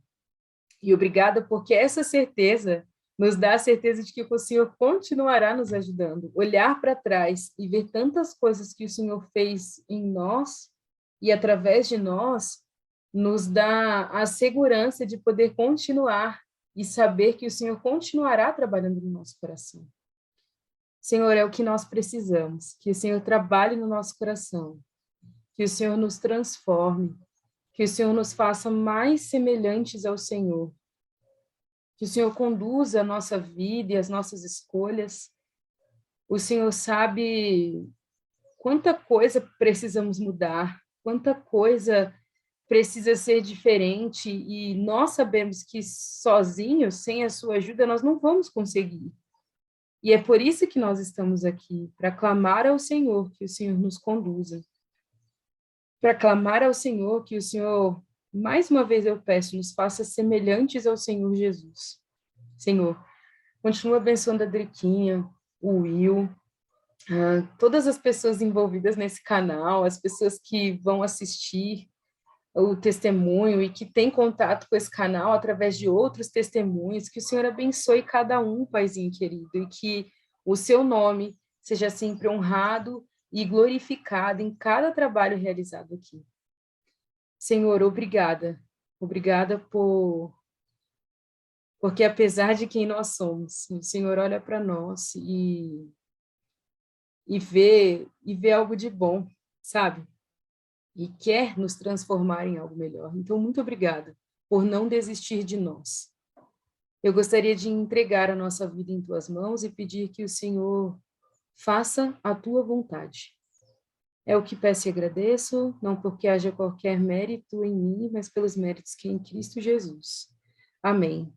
E obrigada porque essa certeza nos dá a certeza de que o Senhor continuará nos ajudando. Olhar para trás e ver tantas coisas que o Senhor fez em nós e através de nós, nos dá a segurança de poder continuar e saber que o Senhor continuará trabalhando no nosso coração. Senhor, é o que nós precisamos, que o Senhor trabalhe no nosso coração, que o Senhor nos transforme, que o Senhor nos faça mais semelhantes ao Senhor, que o Senhor conduza a nossa vida e as nossas escolhas. O Senhor sabe quanta coisa precisamos mudar, quanta coisa precisa ser diferente, e nós sabemos que sozinhos, sem a sua ajuda, nós não vamos conseguir. E é por isso que nós estamos aqui, para clamar ao Senhor que o Senhor nos conduza, para clamar ao Senhor que o Senhor, mais uma vez eu peço, nos faça semelhantes ao Senhor Jesus. Senhor, continua abençoando a Driquinha, o Will, todas as pessoas envolvidas nesse canal, as pessoas que vão assistir o testemunho e que têm contato com esse canal através de outros testemunhos, que o Senhor abençoe cada um, Paizinho querido, e que o seu nome seja sempre honrado e glorificado em cada trabalho realizado aqui. Senhor, obrigada. Obrigada porque apesar de quem nós somos, o Senhor olha para nós e vê algo de bom, sabe? E quer nos transformar em algo melhor. Então, muito obrigada por não desistir de nós. Eu gostaria de entregar a nossa vida em tuas mãos e pedir que o Senhor faça a tua vontade. É o que peço e agradeço, não porque haja qualquer mérito em mim, mas pelos méritos que em Cristo Jesus. Amém.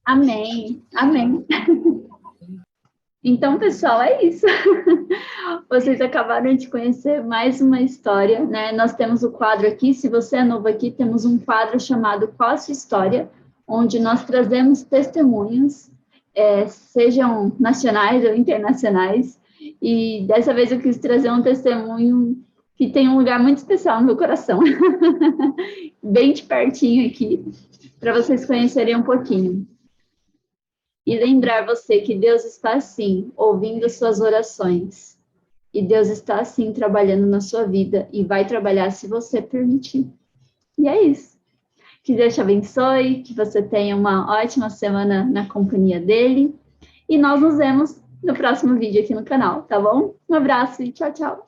Amém, amém. Então, pessoal, é isso. Vocês acabaram de conhecer mais uma história, né? Nós temos o quadro aqui, se você é novo aqui, temos um quadro chamado Qual a Sua História, onde nós trazemos testemunhos, sejam nacionais ou internacionais, e dessa vez eu quis trazer um testemunho que tem um lugar muito especial no meu coração, bem de pertinho aqui, para vocês conhecerem um pouquinho. E lembrar você que Deus está, sim, ouvindo suas orações. E Deus está, sim, trabalhando na sua vida. E vai trabalhar se você permitir. E é isso. Que Deus te abençoe, que você tenha uma ótima semana na companhia dele. E nós nos vemos no próximo vídeo aqui no canal, tá bom? Um abraço e tchau, tchau.